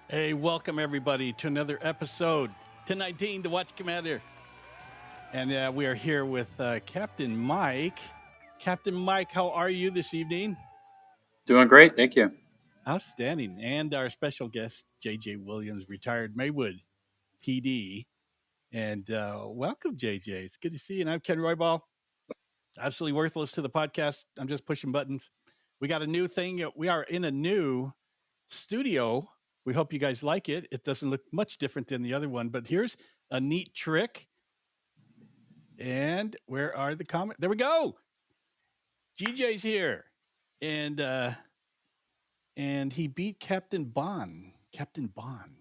Hey, welcome everybody to another episode, 1019, the Watch Commander. And we are here with Captain Mike. Captain Mike, how are you this evening? Doing great, thank you. Outstanding. And our special guest, JJ Williams, retired Maywood PD. And welcome, JJ. It's good to see you. And I'm Ken Roybal. Absolutely worthless to the podcast. I'm just pushing buttons. We got a new thing. We are in a new studio. We hope you guys like it. It doesn't look much different than the other one, but here's a neat trick. And where are the comments? There we go. GJ's here. And he beat Captain Bond. Captain Bond.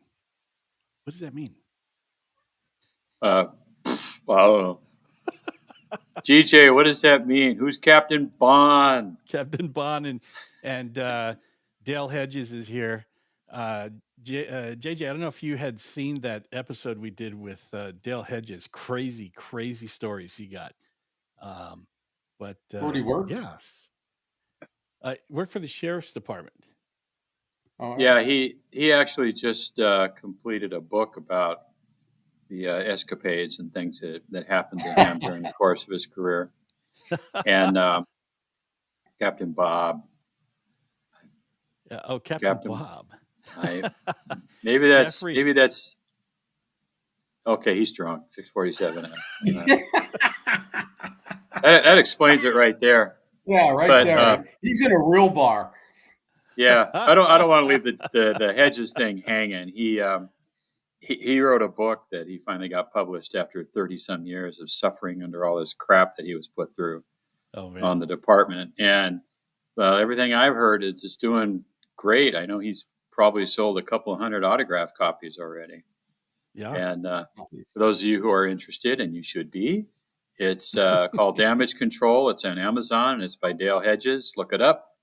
What does that mean? Well, I don't know. GJ, what does that mean? Who's Captain Bond? Captain Bond and Dale Hedges is here. JJ, I don't know if you had seen that episode we did with Dale Hedges. Crazy stories he got. But where do you work? Yes, work for the sheriff's department. Oh, yeah, he actually just completed a book about the escapades and things that happened to him during the course of his career. And Captain Bob. Captain Bob. Maybe that's okay. He's drunk. 647. That explains it right there. Yeah, there. He's in a real bar. Yeah, I don't want to leave the Hedges thing hanging. He wrote a book that he finally got published after 30-some years of suffering under all this crap that he was put through on the department. And everything I've heard is it's doing great. I know he's probably sold a couple of 100 autograph copies already. Yeah. And for those of you who are interested, and you should be, it's called Damage Control. It's on Amazon, and it's by Dale Hedges. Look it up.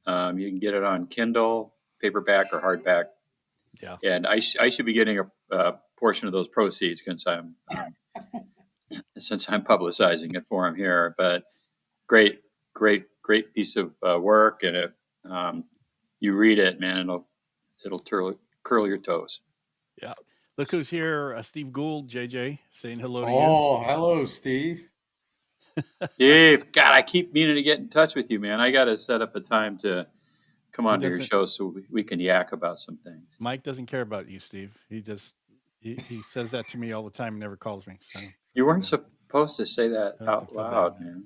You can get it on Kindle, paperback, or hardback. Yeah. And I should be getting a portion of those proceeds since I'm publicizing it for him here. But great piece of work, and if you read it, man, it'll curl your toes. Yeah. Look who's here, Steve Gould, JJ, saying hello to you. Oh, hello, Steve. Steve, God, I keep meaning to get in touch with you, man. I got to set up a time to come on to your show so we can yak about some things. Mike doesn't care about you, Steve. He says that to me all the time and never calls me. So you weren't supposed to say that out loud, man.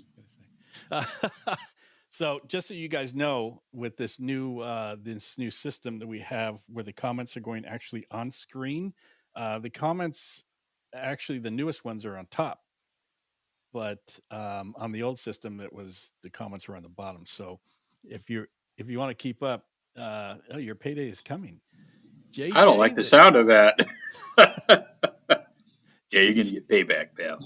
So just so you guys know, with this new system that we have where the comments are going actually on screen, the comments, actually the newest ones are on top. But on the old system, the comments were on the bottom. So if you want to keep up, your payday is coming. JJ, I don't like the sound of that. Yeah, you're gonna get payback, pal.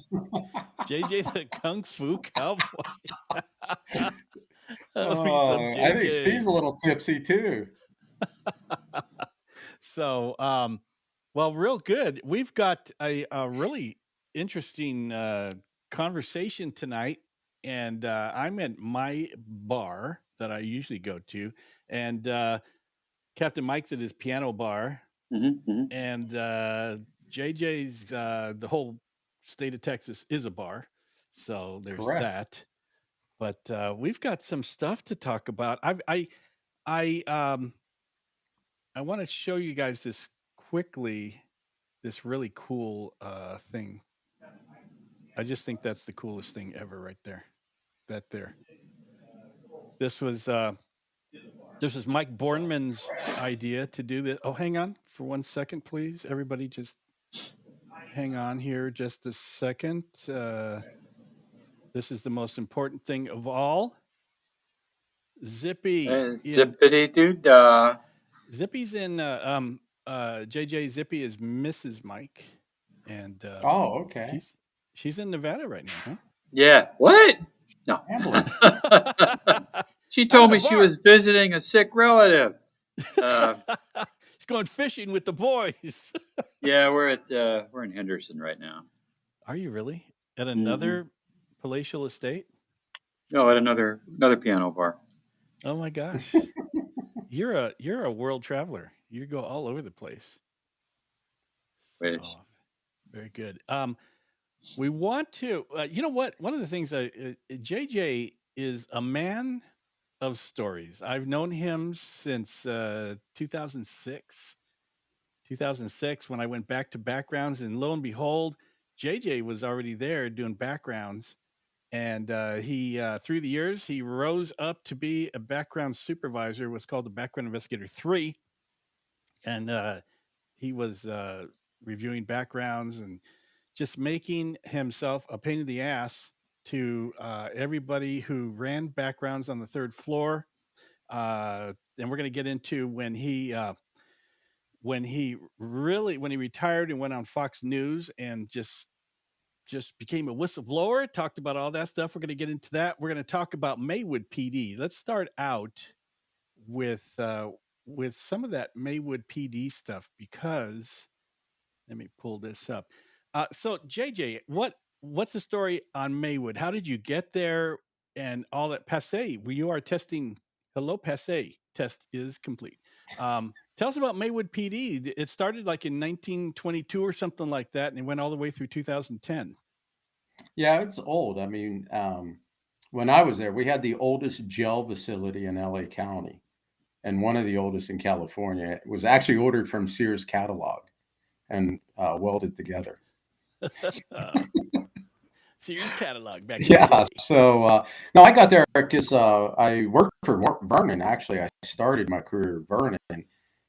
JJ the Kung Fu Cowboy. I think Steve's a little tipsy too. So, well, real good. We've got a really interesting conversation tonight, and I'm at my bar that I usually go to, and Captain Mike's at his piano bar, and JJ's the whole state of Texas is a bar, so there's Correct. that. But we've got some stuff to talk about. I want to show you guys this quickly. This really cool thing. I just think that's the coolest thing ever, right there. That there. This was Mike Bornman's idea to do this. Oh, hang on for 1 second, please. Everybody, just hang on here just a second. This is the most important thing of all. Zippy in Zippity doo dah. Zippy's in JJ Zippy is Mrs. Mike, and Oh, okay. she's in Nevada right now, huh? Yeah. What? No. She told me she was visiting a sick relative. He's going fishing with the boys. Yeah, we're in Henderson right now. Are you really at another palatial estate? No, at another piano bar. Oh my gosh, you're a world traveler. You go all over the place. Wish. So, very good. We want to, you know what? One of the things JJ is a man of stories. I've known him since 2006. 2006, when I went back to backgrounds, and lo and behold, JJ was already there doing backgrounds. And he, through the years, he rose up to be a background supervisor, what's called the Background Investigator 3. And he was reviewing backgrounds and just making himself a pain in the ass to everybody who ran backgrounds on the third floor. And we're going to get into when he retired and went on Fox News and just became a whistleblower, talked about all that stuff. We're going to get into that. We're going to talk about Maywood PD. Let's start out with some of that Maywood PD stuff, because let me pull this up. So JJ, what's the story on Maywood? How did you get there and all that? Passe, you are testing. Hello, Passe. Test is complete. Tell us about Maywood PD. It started like in 1922 or something like that, and it went all the way through 2010. Yeah, it's old. I mean, when I was there, we had the oldest gel facility in LA County and one of the oldest in California. It was actually ordered from Sears catalog and welded together. Sears catalog back. Yeah. So, no, I got there because I worked for Vernon. Actually, I started my career at Vernon,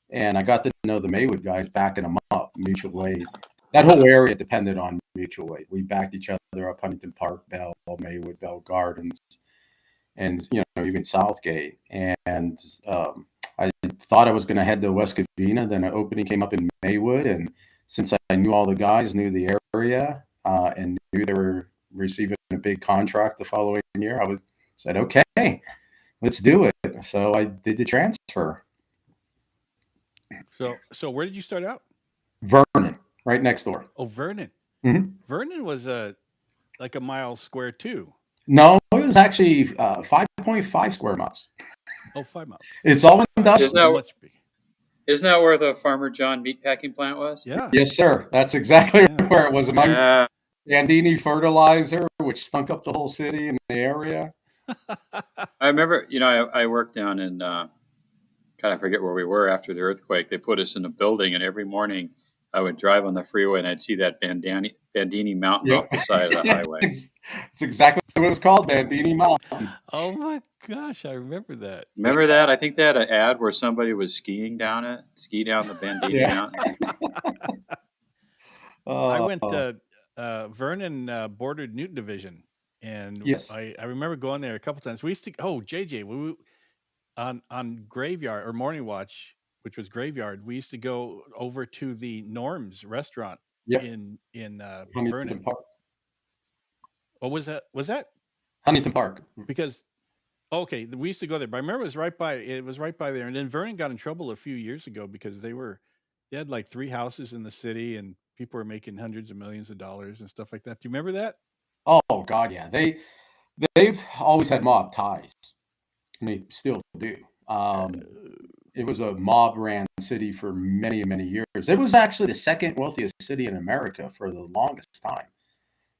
and I got to know the Maywood guys, backing them up, mutual aid. That whole area depended on mutual aid. We backed each other up, Huntington Park, Bell, Maywood, Bell Gardens, and even Southgate. And I thought I was going to head to West Covina. Then an opening came up in Maywood, and since I knew all the guys, knew the area, and knew they were receiving a big contract the following year, I said, okay, let's do it. So I did the transfer. So where did you start out? Vernon, right next door. Oh, Vernon. Mm-hmm. Vernon was like a mile square too. No, it was actually 5.5 square miles. Oh, 5 miles. It's all industrial. Isn't that where the Farmer John meatpacking plant was? Yeah. Yes, sir. That's exactly where it was. Among Bandini fertilizer, which stunk up the whole city in the area. I remember, I worked down in, kind of forget where we were after the earthquake. They put us in a building, and every morning I would drive on the freeway and I'd see that Bandini Mountain off the side of the highway. It's exactly what it was called, Bandini Mountain. Oh my gosh, I remember that. Remember that? I think they had an ad where somebody was skiing down the Bandini Mountain. I went to Vernon bordered Newton Division, and yes. I remember going there a couple times. We used to JJ, we on Graveyard or Morning Watch, which was Graveyard, we used to go over to the Norm's restaurant in Vernon Park. What was that? Was that Huntington Park? Because we used to go there, but I remember it was right by there. And then Vernon got in trouble a few years ago because they had like 3 houses in the city, and people were making hundreds of millions of dollars and stuff like that. Do you remember that? Oh God, yeah. They've always had mob ties, and they still do. It was a mob-ran city for many, many years. It was actually the second wealthiest city in America for the longest time.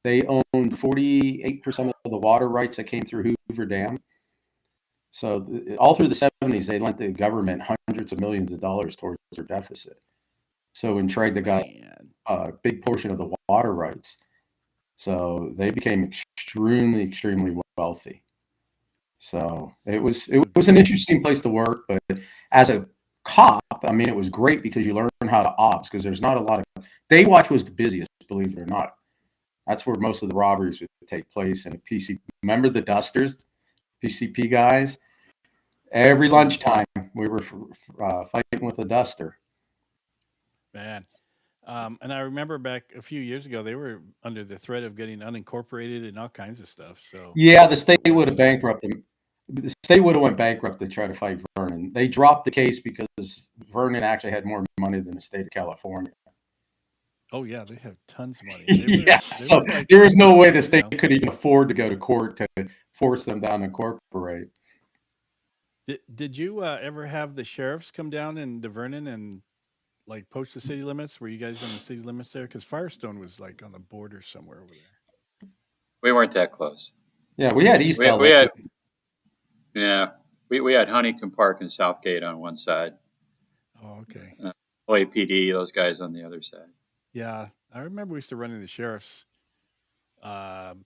They owned 48% of the water rights that came through Hoover Dam. So all through the 70s, they lent the government hundreds of millions of dollars towards their deficit. So in trade, they got a big portion of the water rights. So they became extremely wealthy. So it was an interesting place to work, but as a cop, I mean, it was great because you learn how to ops because there's not a lot of Daywatch was the busiest, believe it or not. That's where most of the robberies would take place. And PC, remember the dusters, PCP guys? Every lunchtime we were fighting with a duster. Man. And I remember back a few years ago, they were under the threat of getting unincorporated and all kinds of stuff. So Yeah, the state it would have was, bankrupted them. The state would have went bankrupt to try to fight Vernon. They dropped the case because Vernon actually had more money than the state of California. oh yeah, they have tons of money. Yeah, They so were like, there is no way the you state know, could even afford to go to court to force them down to incorporate. did you ever have the sheriffs come down into Vernon and like post the city limits? Were you guys on the city limits there? Because Firestone was like on the border somewhere over there. We weren't that close. Yeah, we had East We LA. had yeah, we had Huntington Park and Southgate on one side, Oh, okay. LAPD, those guys on the other side. Yeah, I remember we used to run into the sheriffs. Um,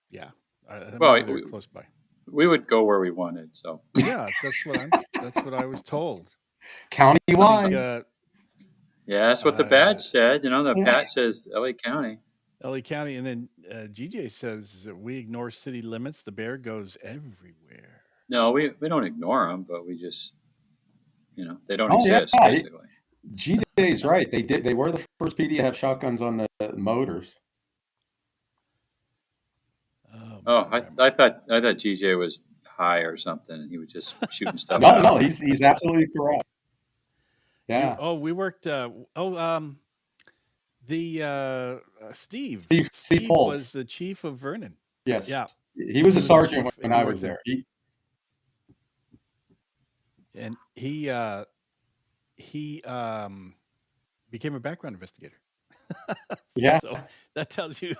yeah, I Well, remember they were close by. we would go where we wanted. So Yeah, that's what I was told. I think Countywide. yeah, that's what the badge said. You know, the Yeah. patch says LA County. LA County, and then GJ says that we ignore city limits. The bear goes everywhere. No, we don't ignore them, but we just, you know, they don't Oh yeah, exist basically. G Day's right. They did. They were the first PD to have shotguns on the motors. Oh Oh, man. I thought GJ was high or something, and he was just shooting stuff No, out. no, he's absolutely correct. You Yeah, oh we worked the Steve. Steve Steve was Pulse. the chief of Vernon. Yes, Yeah, he was he a was the sergeant chief, when and he I was worked there. and he became a background investigator. Yeah, So that tells you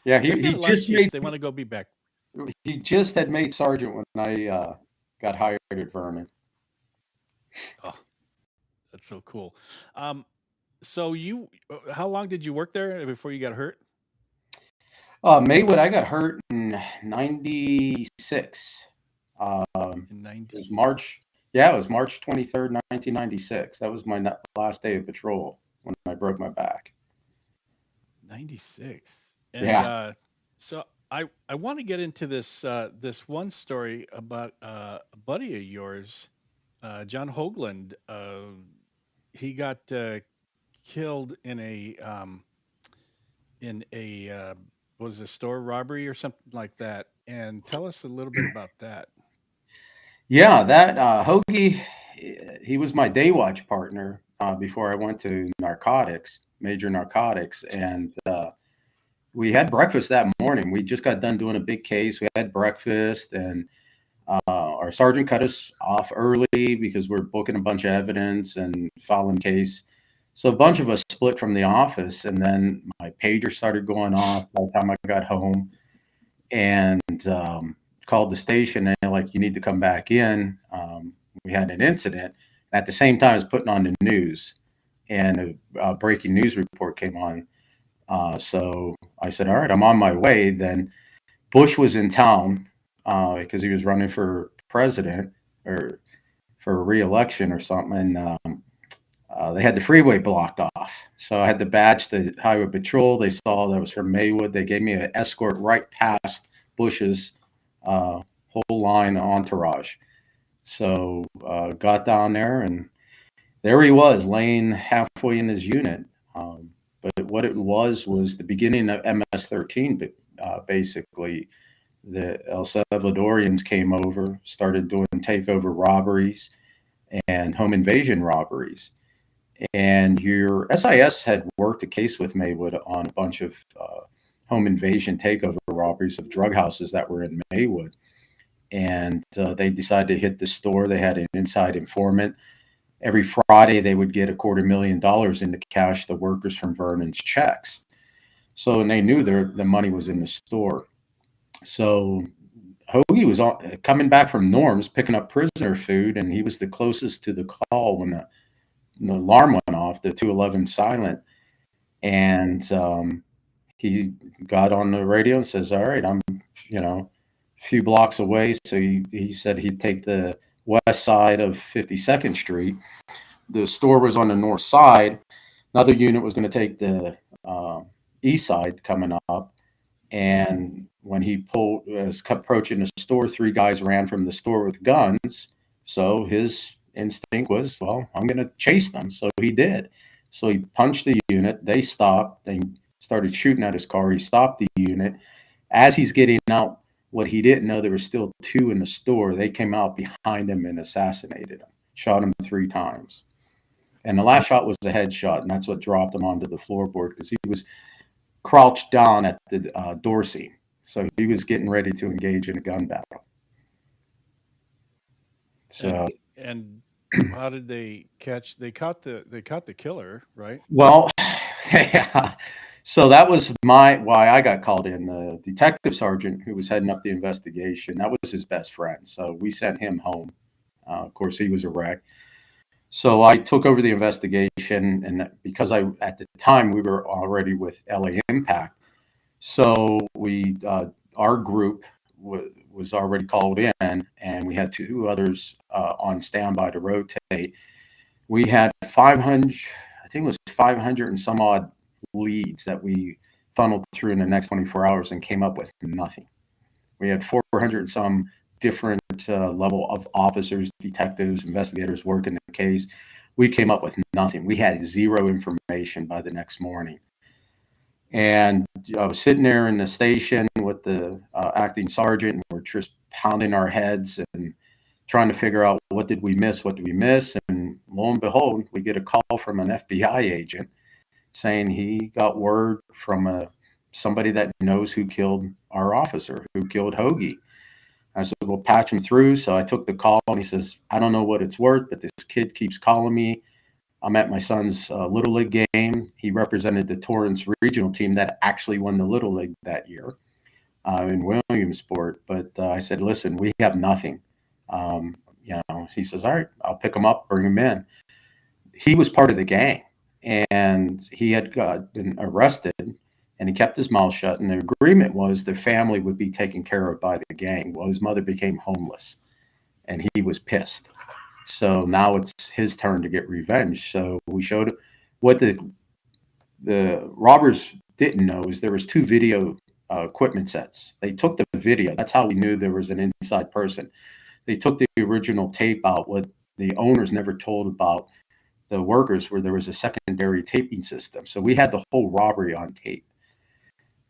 yeah. I He got a lot of just chiefs. made They want to go be back. he just had made sergeant when I got hired at Vernon. Oh, that's so cool. So how long did you work there before you got hurt? Maywood, I got hurt in '96. In It was 90, March. Yeah, it was March 23rd, 1996. That was my last day of patrol when I broke my back. 96. And Yeah, so I want to get into this one story about a buddy of yours, John Hoagland. He got killed in a was a store robbery or something like that. And tell us a little bit about that. yeah. That Hoagie, he was my day watch partner before I went to narcotics, major narcotics, and we had breakfast that morning. We just got done doing a big case. We had breakfast, and our sergeant cut us off early because we're booking a bunch of evidence and filing case. So a bunch of us split from the office, and then my pager started going off by the time I got home, and called the station. And they're like, "You need to come back in. We had an incident." At the same time as putting on the news, and a breaking news report came on. So I said, "All right, I'm on my way." Then Bush was in town because he was running for president or for re-election or something, and they had the freeway blocked off. So I had to badge the highway patrol. They saw that was from Maywood. They gave me an escort right past Bush's whole line entourage. So got down there, and there he was, laying halfway in his unit. But what it was the beginning of MS-13, basically. The El Salvadorians came over, started doing takeover robberies and home invasion robberies. And your SIS had worked a case with Maywood on a bunch of home invasion takeover robberies of drug houses that were in Maywood. And they decided to hit the store. They had an inside informant. Every Friday, they would get $250,000 into cash, the workers from Vernon's checks. So, and they knew the money was in the store. So Hoagie was coming back from Norm's, picking up prisoner food, and he was the closest to the call when the alarm went off, the 211 silent. And he got on the radio and says, "All right, I'm, a few blocks away." So he said he'd take the west side of 52nd Street. The store was on the north side. Another unit was going to take the east side coming up. And when he was approaching the store, three guys ran from the store with guns. So his instinct was, well, I'm going to chase them. So he did. So he punched the unit. They stopped. They started shooting at his car. He stopped the unit. As he's getting out, what he didn't know, there were still two in the store. They came out behind him and assassinated him, shot him 3 times. And the last shot was a headshot, and that's what dropped him onto the floorboard because he was crouched down at the door seam. So he was getting ready to engage in a gun battle. So, and how did they catch? They caught the killer, right? well, yeah. So that was why I got called in. The detective sergeant who was heading up the investigation, that was his best friend. So we sent him home. Of course, he was a wreck. So I took over the investigation, and because at the time we were already with LA Impact, so our group was already called in, and we had two others on standby to rotate. We had 500, I think it was 500 and some odd leads that we funneled through in the next 24 hours and came up with nothing. We had 400 and some different level of officers, detectives, investigators working the case. We came up with nothing. We had zero information by the next morning. And I was sitting there in the station with the acting sergeant, and we're just pounding our heads and trying to figure out what did we miss, and lo and behold, we get a call from an FBI agent saying he got word from somebody that knows who killed our officer, who killed Hoagie. I said, "We'll patch him through." So I took the call, and he says, "I don't know what it's worth, but this kid keeps calling me. I'm at my son's Little League game. He represented the Torrance regional team that actually won the Little League that year in Williamsport." But I said, "Listen, we have nothing." He says, "All right, I'll pick him up, bring him in." He was part of the gang, and he had been arrested, and he kept his mouth shut. And the agreement was the family would be taken care of by the gang. Well, his mother became homeless, and he was pissed. So now it's his turn to get revenge. So we showed what the robbers didn't know is there was 2 video equipment sets. They took the video. That's how we knew there was an inside person. They took the original tape out. What the owners never told about the workers where there was a secondary taping system. So we had the whole robbery on tape.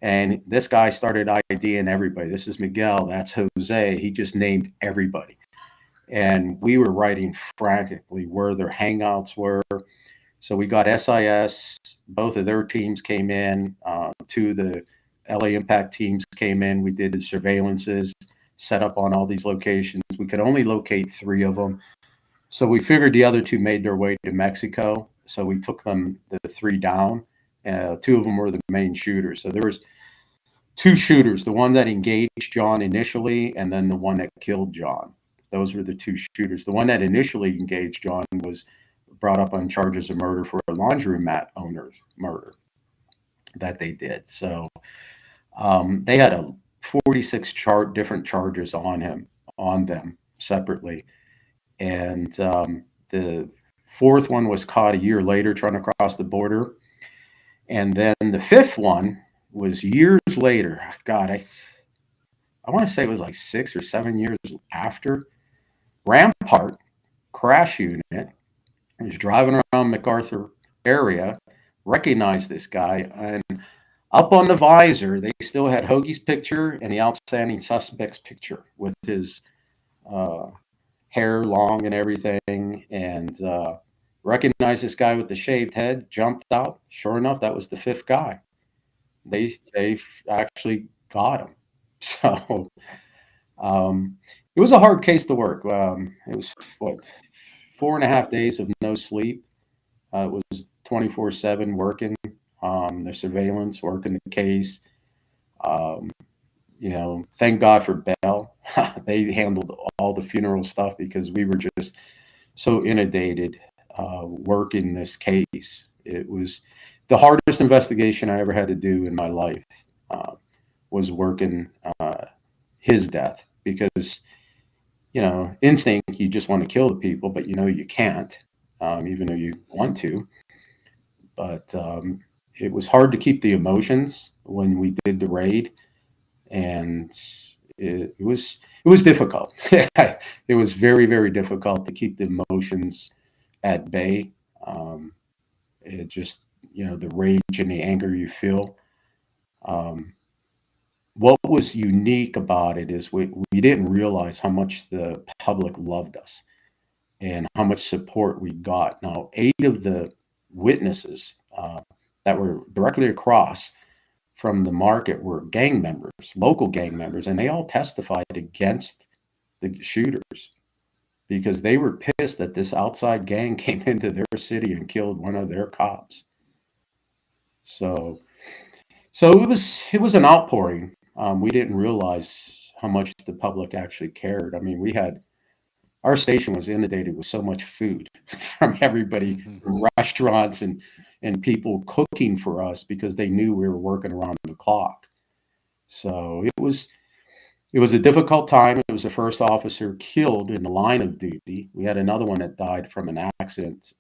And this guy started IDing everybody. This is Miguel. That's Jose. He just named everybody. And we were writing frantically where their hangouts were. So we got SIS. Both of their teams came in. 2 of the LA Impact teams came in. We did the surveillances, set up on all these locations. We could only locate 3 of them. So we figured the other 2 made their way to Mexico. So we took the 3 down. 2 of them were the main shooters. So there was 2 shooters, the one that engaged John initially, and then the one that killed John. Those were the 2 shooters. The one that initially engaged John was brought up on charges of murder for a laundromat owner's murder that they did. So they had 46 different charges on them separately. And the 4th one was caught a year later trying to cross the border. And then the 5th one was years later. God, I want to say it was like 6 or 7 years after. Rampart crash unit was driving around MacArthur area, recognized this guy, and up on the visor, they still had Hoagie's picture and the outstanding suspect's picture with his hair long and everything, and recognized this guy with the shaved head, jumped out. Sure enough, that was the 5th guy. They actually got him. So it was a hard case to work. It was 4.5 days of no sleep. It was 24/7 working the surveillance, working the case. Thank God for Bell. They handled all the funeral stuff because we were just so inundated working this case. It was the hardest investigation I ever had to do in my life uh, was working his death because, instinct, you just want to kill the people, but you can't, even though you want to. But it was hard to keep the emotions when we did the raid, and it was difficult. It was very, very difficult to keep the emotions at bay. Um, it just, the rage and the anger you feel. Um, what was unique about it is we didn't realize how much the public loved us and how much support we got. Now, 8 of the witnesses that were directly across from the market were gang members, local gang members, and they all testified against the shooters because they were pissed that this outside gang came into their city and killed one of their cops. So, so it was an outpouring. We didn't realize how much the public actually cared. I mean, our station was inundated with so much food from everybody, Mhm. from restaurants and people cooking for us because they knew we were working around the clock. So it was a difficult time. It was the first officer killed in the line of duty. We had another one that died from an accident,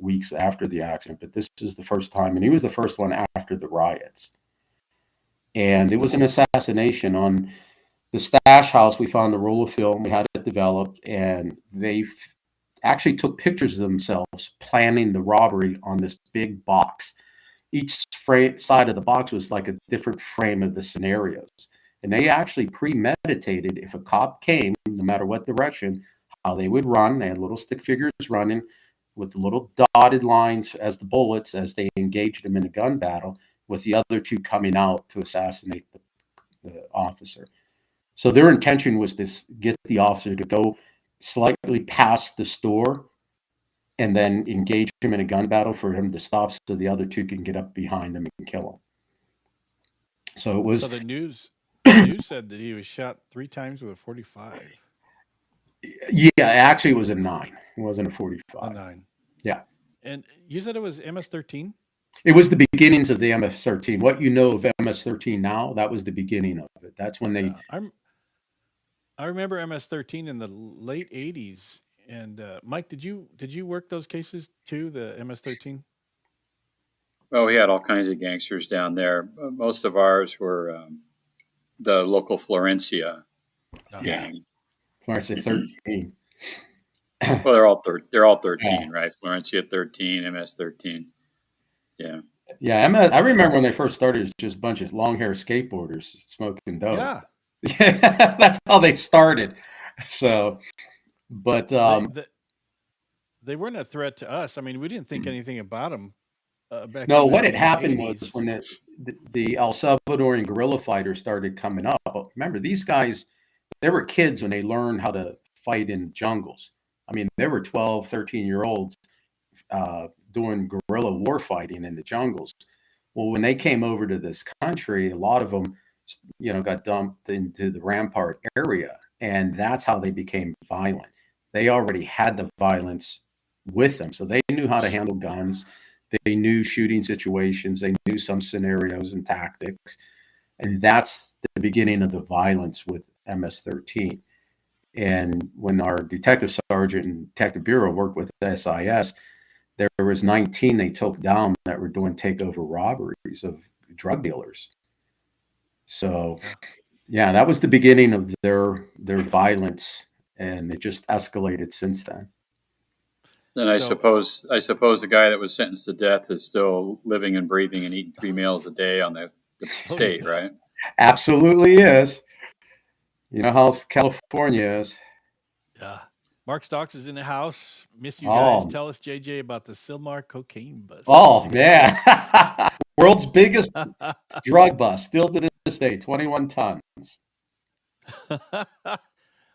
weeks after the accident. But this is the first time, and he was the first one after the riots. And it was an assassination on the stash house. We found a roll of film. We had it developed, and they actually took pictures of themselves planning the robbery on this big box. Each side of the box was like a different frame of the scenarios. And they actually premeditated if a cop came, no matter what direction, how they would run. They had little stick figures running with little dotted lines as the bullets as they engaged them in a gun battle, with the other 2 coming out to assassinate the officer. So their intention was to get the officer to go slightly past the store and then engage him in a gun battle for him to stop so the other 2 can get up behind him and kill him. So it So was, the news said that he was shot 3 times with a 45. yeah, actually, it was a 9. It wasn't a A 45. nine. Yeah. And you said it was MS-13? It was the beginnings of the MS-13. What you know of MS-13 now, that was the beginning of it. That's when they, Yeah. I remember MS-13 in the late 80s. And Mike, did you work those cases too, the MS-13? Well, we had all kinds of gangsters down there. Most of ours were the local Florencia Uh-huh. yeah, gang. Florence at 13. Well, they're all 13, Yeah. right? Florencia 13, MS 13. Yeah. Yeah, I remember when they first started as just a bunch of long hair skateboarders smoking dope. Yeah. Yeah, that's how they started. So, but They, they they weren't a threat to us. I mean, we didn't think anything about them back no, in what the had in the happened was 80s. when the El Salvadorian guerrilla fighters started coming up. Remember, these guys, they were kids when they learned how to fight in jungles. I mean, they were 12, 13-year olds doing guerrilla war fighting in the jungles. Well, when they came over to this country, a lot of them, got dumped into the Rampart area, and that's how they became violent. They already had the violence with them, so they knew how to handle guns. They knew shooting situations. They knew some scenarios and tactics, and that's the beginning of the violence with MS-13. And when our detective sergeant and detective bureau worked with SIS, there was 19 they took down that were doing takeover robberies of drug dealers. So Yeah. yeah, that was the beginning of their violence, and it just escalated since then. Then I So suppose I suppose the guy that was sentenced to death is still living and breathing and eating 3 meals a day on the oh state, yeah. right? Absolutely is. You know how California is. Yeah. Mark Stocks is in the house. Miss you guys. Oh, Tell us, JJ, about the Silmar cocaine bust. oh man. World's biggest drug bust, still to this day, 21 tons.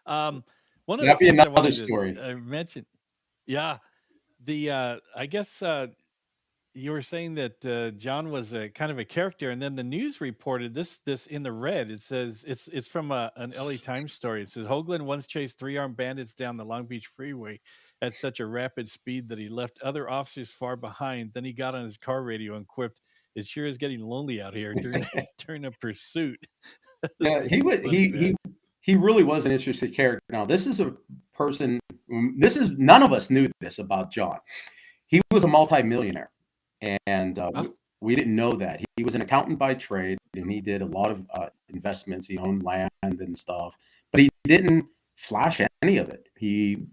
um, one of the That'd be things I another wanted story. to mention, yeah, the I guess you were saying that John was a kind of a character, and then the news reported this in the red. It says it's from an LA Times story. It says Hoagland once chased 3 armed bandits down the Long Beach freeway at such a rapid speed that he left other officers far behind. Then he got on his car radio and quipped, "It sure is getting lonely out here during during a pursuit." That's Yeah, he pretty was funny, man. he really was an interesting character. Now, this is a person. This is none of us knew this about John. He was a multimillionaire, and Huh? we didn't know that. He was an accountant by trade, and he did a lot of investments. He owned land and stuff, but he didn't flash any of it. He,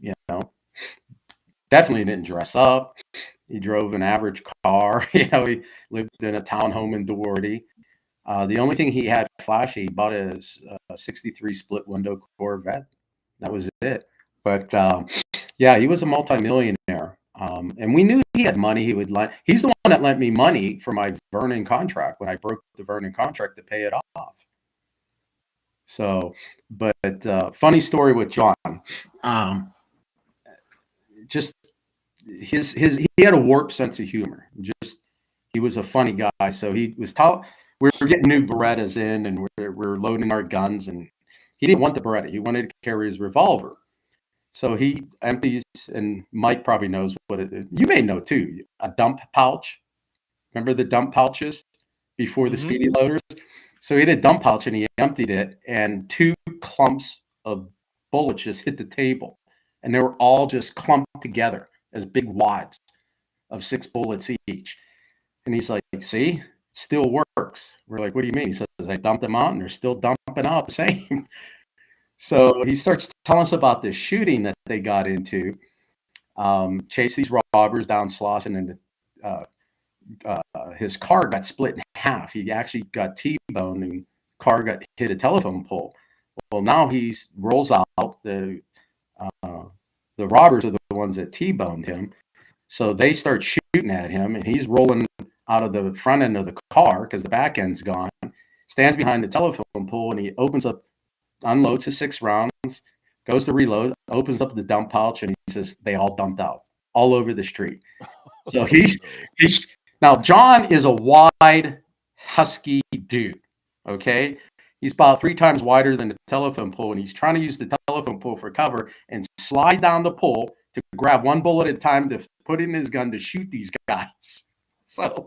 definitely didn't dress up. He drove an average car. He lived in a townhome in Doherty. The only thing he had flashy, he bought a 63 split window Corvette. That was it. But yeah, he was a multimillionaire. And we knew he had money. He's the one that lent me money for my Vernon contract when I broke the Vernon contract to pay it off. So, but funny story with John. Just he had a warped sense of humor. He was a funny guy. So he was we were getting new Berettas in, and we're loading our guns, and he didn't want the Beretta. He wanted to carry his revolver. So he empties, and Mike probably knows what it is. You may know too. A dump pouch. Remember the dump pouches before the Mm-hmm. speedy loaders? So he had a dump pouch, and he emptied it, and two clumps of bullets just hit the table, and they were all just clumped together as big wads of 6 bullets each. And he's like, "See, it still works." We're like, "What do you mean?" He says, "I dumped them out, and they're still dumping out the same." So he starts telling us about this shooting that they got into. Chased these robbers down Slauson, and his car got split in half. He actually got T-boned, and car got hit a telephone pole. Well, now he rolls out. The robbers are the ones that T-boned him. So they start shooting at him, and he's rolling out of the front end of the car because the back end's gone. Stands behind the telephone pole, and he unloads his 6 rounds, goes to reload, opens up the dump pouch, and he says they all dumped out all over the street. So he's now John is a wide, husky dude. Okay, he's about 3 times wider than the telephone pole, and he's trying to use the telephone pole for cover and slide down the pole to grab one bullet at a time to put in his gun to shoot these guys. So,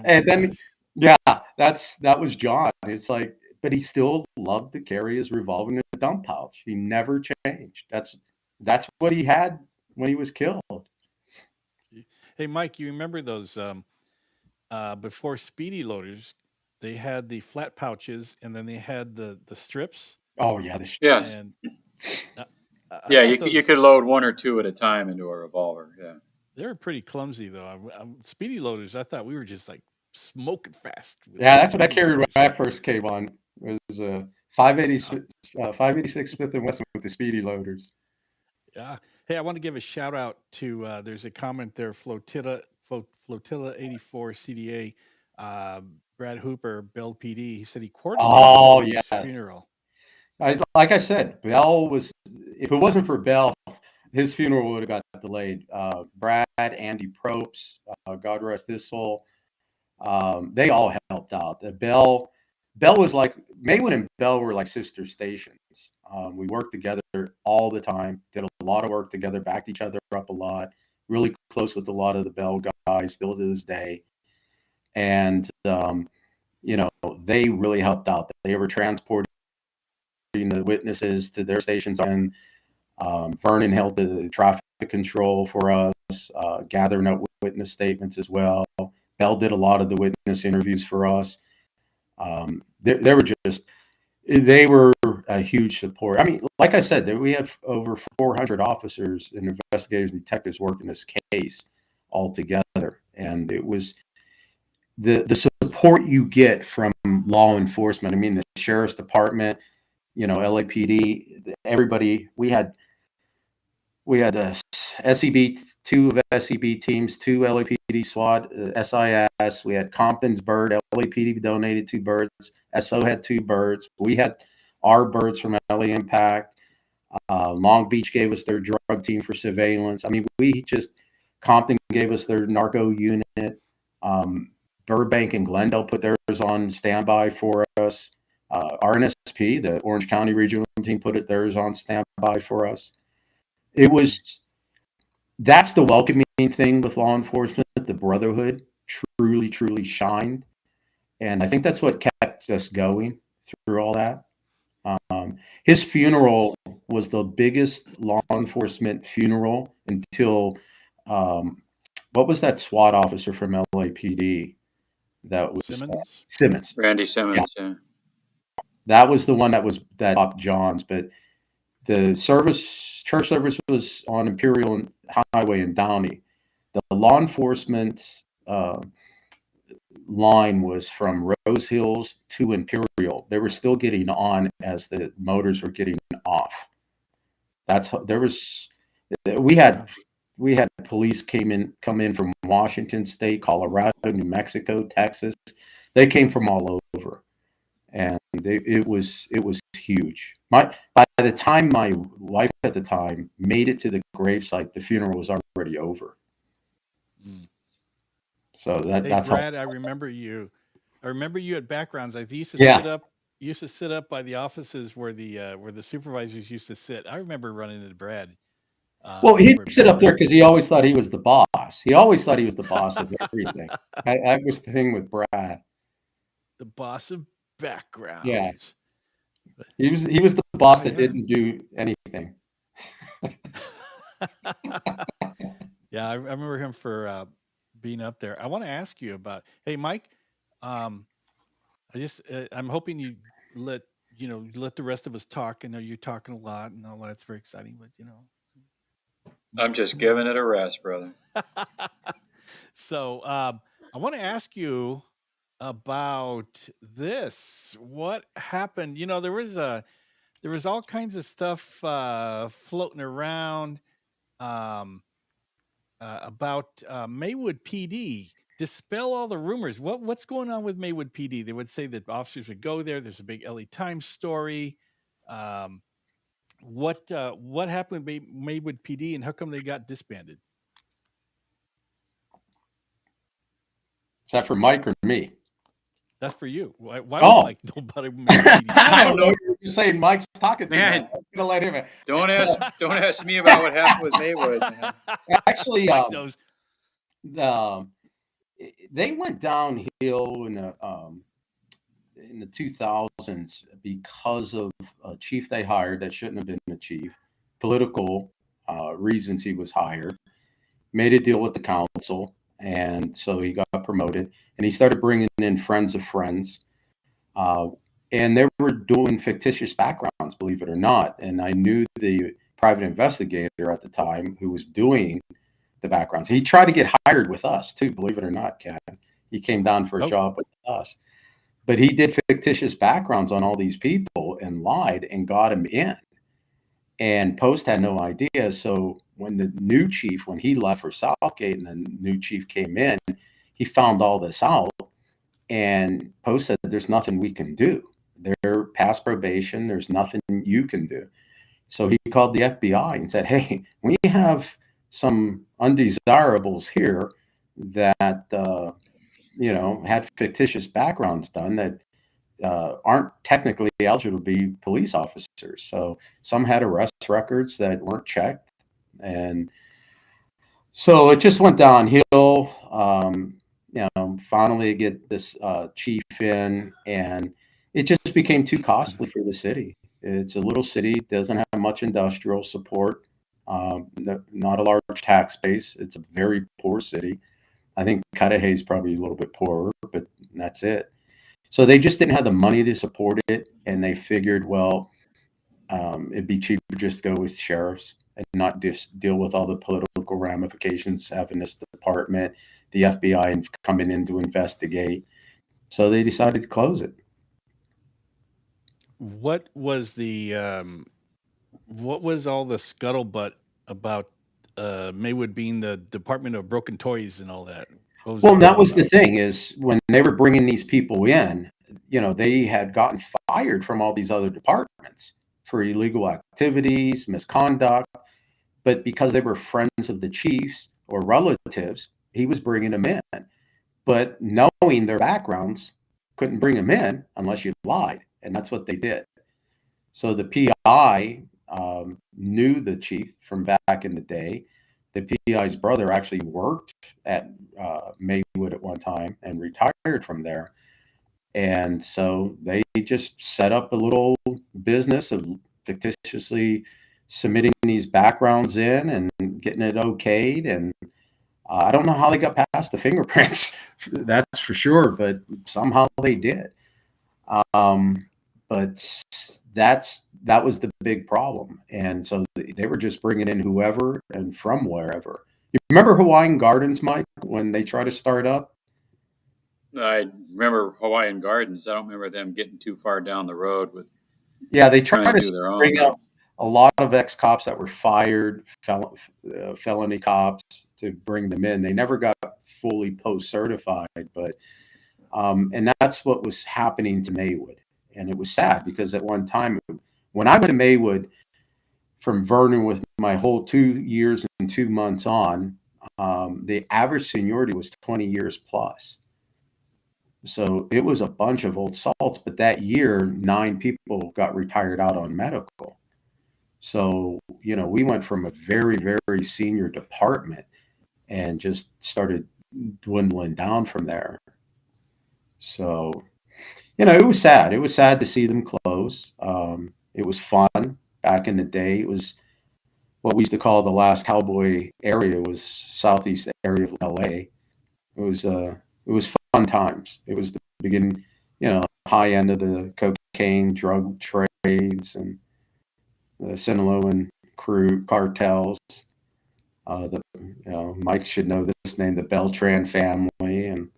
and then yeah, that was John. It's like, but he still loved to carry his revolver in a dump pouch. He never changed. That's what he had when he was killed. Hey, Mike, you remember those before speedy loaders? They had the flat pouches, and then they had the strips. Oh yeah, Yes. And I Yeah, thought you those could load 1 or 2 at a time into a revolver. Yeah. they were pretty clumsy, though. Speedy loaders, I thought we were just like smoking fast with Yeah, those that's what I speedy carried when loaders. I first came on. It was 586 Smith and Wesson with the speedy loaders. Yeah. Hey, I want to give a shout out to there's a comment there, Flotilla 84 CDA, Brad Hooper, Bell PD. He said he coordinated Oh Cody's yes, funeral. like I said, Bell was. If it wasn't for Bell, his funeral would have got delayed. Brad, Andy Probst, God rest his soul. They all helped out. Bell was like Maywood and Bell were like sister stations. We worked together all the time. Did a lot of work together. Backed each other up a lot. Really close with a lot of the Bell guys still to this day. And they really helped out. They were transporting the witnesses to their stations, and Vernon held the traffic control for us, gathering up witness statements as well. Bell did a lot of the witness interviews for us. They were a huge support. I mean, like I said, we have over 400 officers and investigators and detectives working this case all together. And it was the support you get from law enforcement. I mean, the sheriff's department, LAPD, everybody. We had SEB, 2 of SEB teams, 2 LAPD SWAT, SIS. We had Compton's bird. LAPD donated 2 birds. SO had 2 birds. We had our birds from LA Impact. Long Beach gave us their drug team for surveillance. I mean, Compton gave us their narco unit. Burbank and Glendale put theirs on standby for us. RNSP, the Orange County Regional Team, put theirs on standby for us. It was that's the welcoming thing with law enforcement. The brotherhood truly shined, and I think that's what kept us going through all that. His funeral was the biggest law enforcement funeral until what was that SWAT officer from LAPD that was Simmons. Simmons? Randy Yeah, Simmons. Yeah. that was the one that topped John's. But the church service was on Imperial Highway in Downey. The law enforcement line was from Rose Hills to Imperial. They were still getting on as the motors were getting off. There was we had police come in from Washington State, Colorado, New Mexico, Texas. They came from all over, and it was huge. By the time my wife at the time made it to the gravesite, the funeral was already over. Mm. So Hey, that's how. Brad, I remember you. I remember you at Backgrounds. I used to Yeah. sit up. Used to sit up by the offices where the supervisors used to sit. I remember running into Brad Well, he'd over at sit up there because Backgrounds. he always thought he was the boss. He always thought he was the boss of everything. That was the thing with Brad. The boss of Yeah, Backgrounds. But, he was the boss oh that yeah. didn't do anything. Yeah, I remember him for being up there. I want to ask you about. Hey, Mike. Um, I'm hoping you let let the rest of us talk. I know you're talking a lot and all that's very exciting, but I'm just giving it a rest, brother. So I want to ask you about this. What happened? There was all kinds of stuff floating around um, about Maywood PD. Dispel all the rumors. What's going on with Maywood PD? They would say that officers would go there. There's a big LA Times story. Um, what happened with Maywood PD and how come they got disbanded? Is that for Mike or me? That's for you. Why would Oh, Mike know about Maywood PD? I I don't don't know. know, You're saying Mike's talking too much. man. I'm gonna let him. Don't ask me about what happened with Maywood, man. Actually, Mike knows. the, they went downhill in the 2000s because of a chief they hired that shouldn't have been a chief. Political reasons he was hired. Made a deal with the council, and so he got promoted. And he started bringing in friends of friends, uh, and they were doing fictitious backgrounds, believe it or not. And I knew the private investigator at the time who was doing the backgrounds. He tried to get hired with us too, believe it or not, Ken. He came down for a Oh, job with us, but he did fictitious backgrounds on all these people and lied and got him in. And Post had no idea. So when the new chief, when he left for Southgate and the new chief came in, he found all this out. And Post said, "There's nothing we can do. They're past probation. There's nothing you can do." So he called the FBI and said, "Hey, we have some undesirables here that had fictitious backgrounds done that aren't technically eligible to be police officers. So some had arrest records that weren't checked, and so it just went downhill. Finally get this chief in, and it just became too costly for the city. It's a little city, doesn't have much industrial support, not a large tax base. It's a very poor city. I think Cudahy is probably a little bit poorer, but that's it. So they just didn't have the money to support it, and they figured, well, it'd be cheaper just to go with sheriffs and not just deal with all the political ramifications, having this department, the FBI coming in to investigate. So they decided to close it. what was the what was all the scuttlebutt about Maywood being the Department of Broken Toys and all that? What was Well, that that all was the about? thing is when they were bringing these people in, they had gotten fired from all these other departments for illegal activities, misconduct. But because they were friends of the chiefs or relatives, he was bringing them in. But knowing their backgrounds, couldn't bring them in unless you lied, and that's what they did. So the PI knew the chief from back in the day. the PI's brother actually worked at Maywood at one time and retired from there. And so they just set up a little business of fictitiously submitting these backgrounds in and getting it okayed. And I don't know how they got past the fingerprints, that's for sure, but somehow they did. But that was the big problem. And so they were just bringing in whoever and from wherever. You remember Hawaiian Gardens, Mike, when they tried to start up? I remember Hawaiian Gardens. I don't remember them getting too far down the road with Yeah, they trying tried to to do their own, bring up though. a lot of ex-cops that were fired, felony cops, to bring them in. They never got fully post-certified, but and that's what was happening to Maywood. And it was sad because at one time, when I went to Maywood from Vernon with my whole 2 years and 2 months on, the average seniority was 20 years plus. So it was a bunch of old salts, but that year, 9 people got retired out on medical. So, we went from a very, very senior department and just started dwindling down from there. So, it was sad. It was sad to see them close. It was fun back in the day. It was what we used to call the last cowboy area, was southeast area of LA. It was fun times. It was the beginning, high end of the cocaine drug trades and the Sinaloan crew cartels. Mike should know this name, the Beltran family, and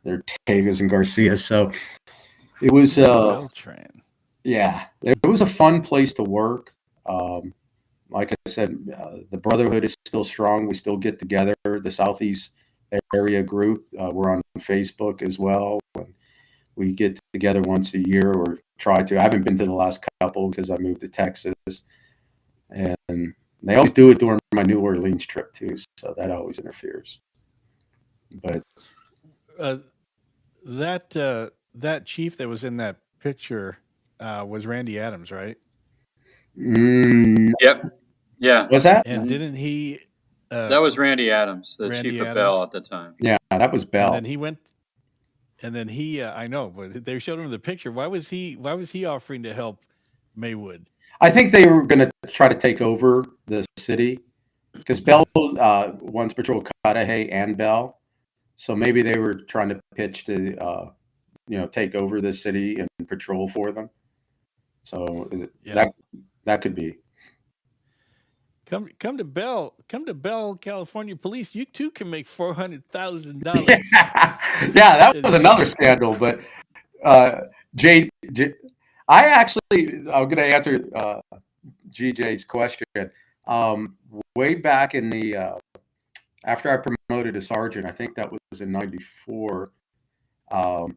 their Tegas and Garcias. So it was, Beltran. yeah, it was a fun place to work. Like I said, the brotherhood is still strong. We still get together. The Southeast area group, we're on Facebook as well. We get together once a year, or try to. I haven't been to the last couple because I moved to Texas, and they always do it during my New Orleans trip too. So that always interferes. But Uh, that chief that was in that picture was Randy Adams, right? mm, Yep. Yeah. was that? And Hmm. didn't he, That was Randy Adams, the chief Randy of Bell Adams? at the time. Yeah, that was And Bell. then he went, and then he, I know, but they showed him the picture. Why was he offering to help Maywood? I think they were going to try to take over the city because Bell once patrolled Cudahy and Bell. So maybe they were trying to pitch to, take over the city and patrol for them. So Yeah. that could be. Come to Bell, California Police. You too can make $400,000. Yeah, that was another scandal. But uh, J, I'm going to answer GJ's question. Way back in the after I promoted to sergeant, I think that was in '94. Um,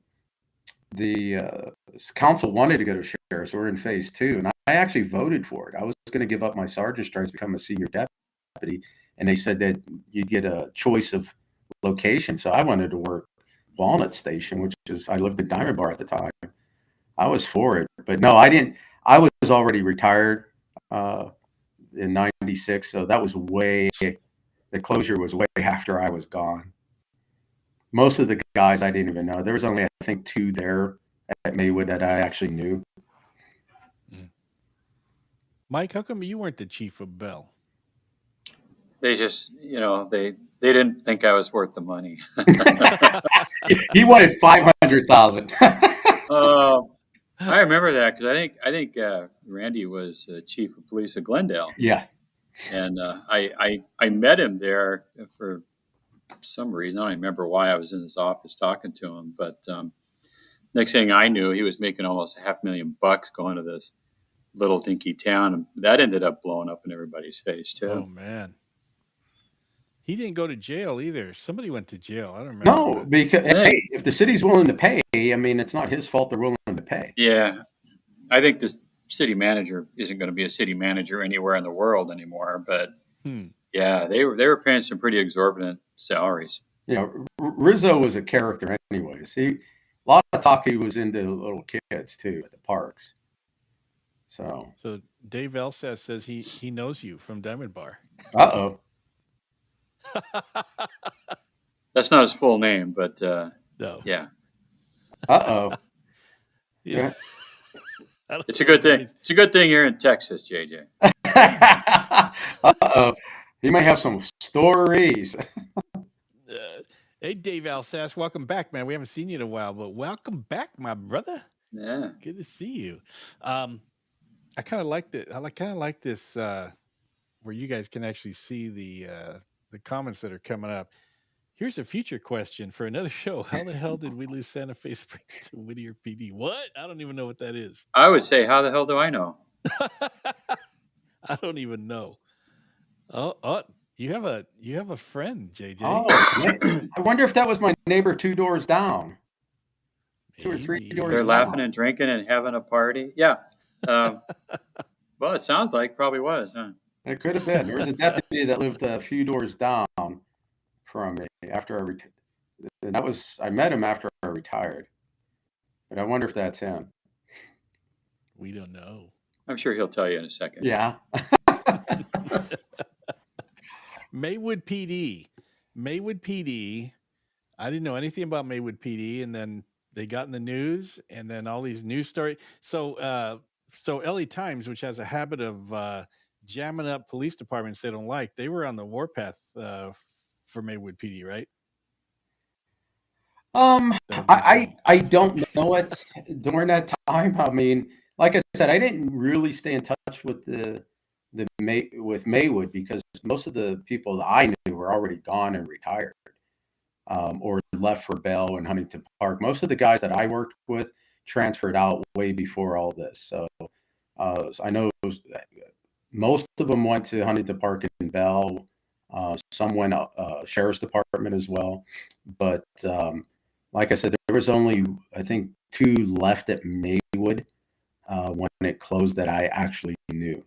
the council wanted to go to sheriffs. We're in phase 2, and I actually voted for it. I was going to give up my sergeant's stripes to become a senior deputy, and they said that you'd get a choice of location. So I wanted to work Walnut Station, which is, I lived in Diamond Bar at the time. I was for it, but no, I didn't. I was already retired in '96, so that was the closure was way after I was gone. Most of the guys I didn't even know. There was only, I think, 2 there at Maywood that I actually knew. Mike, how come you weren't the chief of Bell? They just, they didn't think I was worth the money. He wanted 500,000. I remember that because I think Randy was chief of police of Glendale. Yeah. And I met him there for some reason. I don't remember why I was in his office talking to him. But next thing I knew, he was making almost $500,000 going to this little dinky town. And that ended up blowing up in everybody's face, too. Oh, man. He didn't go to jail either. Somebody went to jail. I don't remember. No, because hey, if the city's willing to pay, I mean, it's not his fault they're willing to pay. Yeah. I think this city manager isn't going to be a city manager anywhere in the world anymore. But yeah, they were paying some pretty exorbitant salaries. Rizzo was a character anyways. A lot of talk he was into little kids too at the parks. So Dave Elsas says he knows you from Diamond Bar. Uh-oh. That's not his full name, but No. yeah, Uh-oh. Yeah. Yeah. I don't it's a know good if thing. anybody's- It's a good thing you're in Texas, JJ. Uh-oh. He might have some stories. Hey, Dave Alsace, welcome back, man. We haven't seen you in a while, but welcome back, my brother. Yeah. Good to see you. I kind of like that. Kind of like this where you guys can actually see the comments that are coming up. Here's a future question for another show. How the hell did we lose Santa Fe Springs to Whittier PD? What? I don't even know what that is. I would say, how the hell do I know? I don't even know. Oh, you have a friend, JJ. Oh, I wonder if that was my neighbor 2 doors down. 2 or 3 Maybe. doors They're down. laughing and drinking and having a party. Yeah. Well, it sounds like probably was, huh? It could have been. There was a deputy that lived a few doors down from me after I retired. And I met him after I retired. But I wonder if that's him. We don't know. I'm sure he'll tell you in a second. Yeah. Maywood PD. Maywood PD. I didn't know anything about Maywood PD, and then they got in the news, and then all these news stories. So LA Times, which has a habit of jamming up police departments they don't like, they were on the warpath for Maywood PD, right? I don't know it during that time. I mean, like I said, I didn't really stay in touch with with Maywood because most of the people that I knew were already gone and retired, or left for Bell and Huntington Park. Most of the guys that I worked with transferred out way before all this. So I know most of them went to Huntington Park and Bell. Some went sheriff's department as well, but like I said, there was only, I think, 2 left at Maywood when it closed that I actually knew.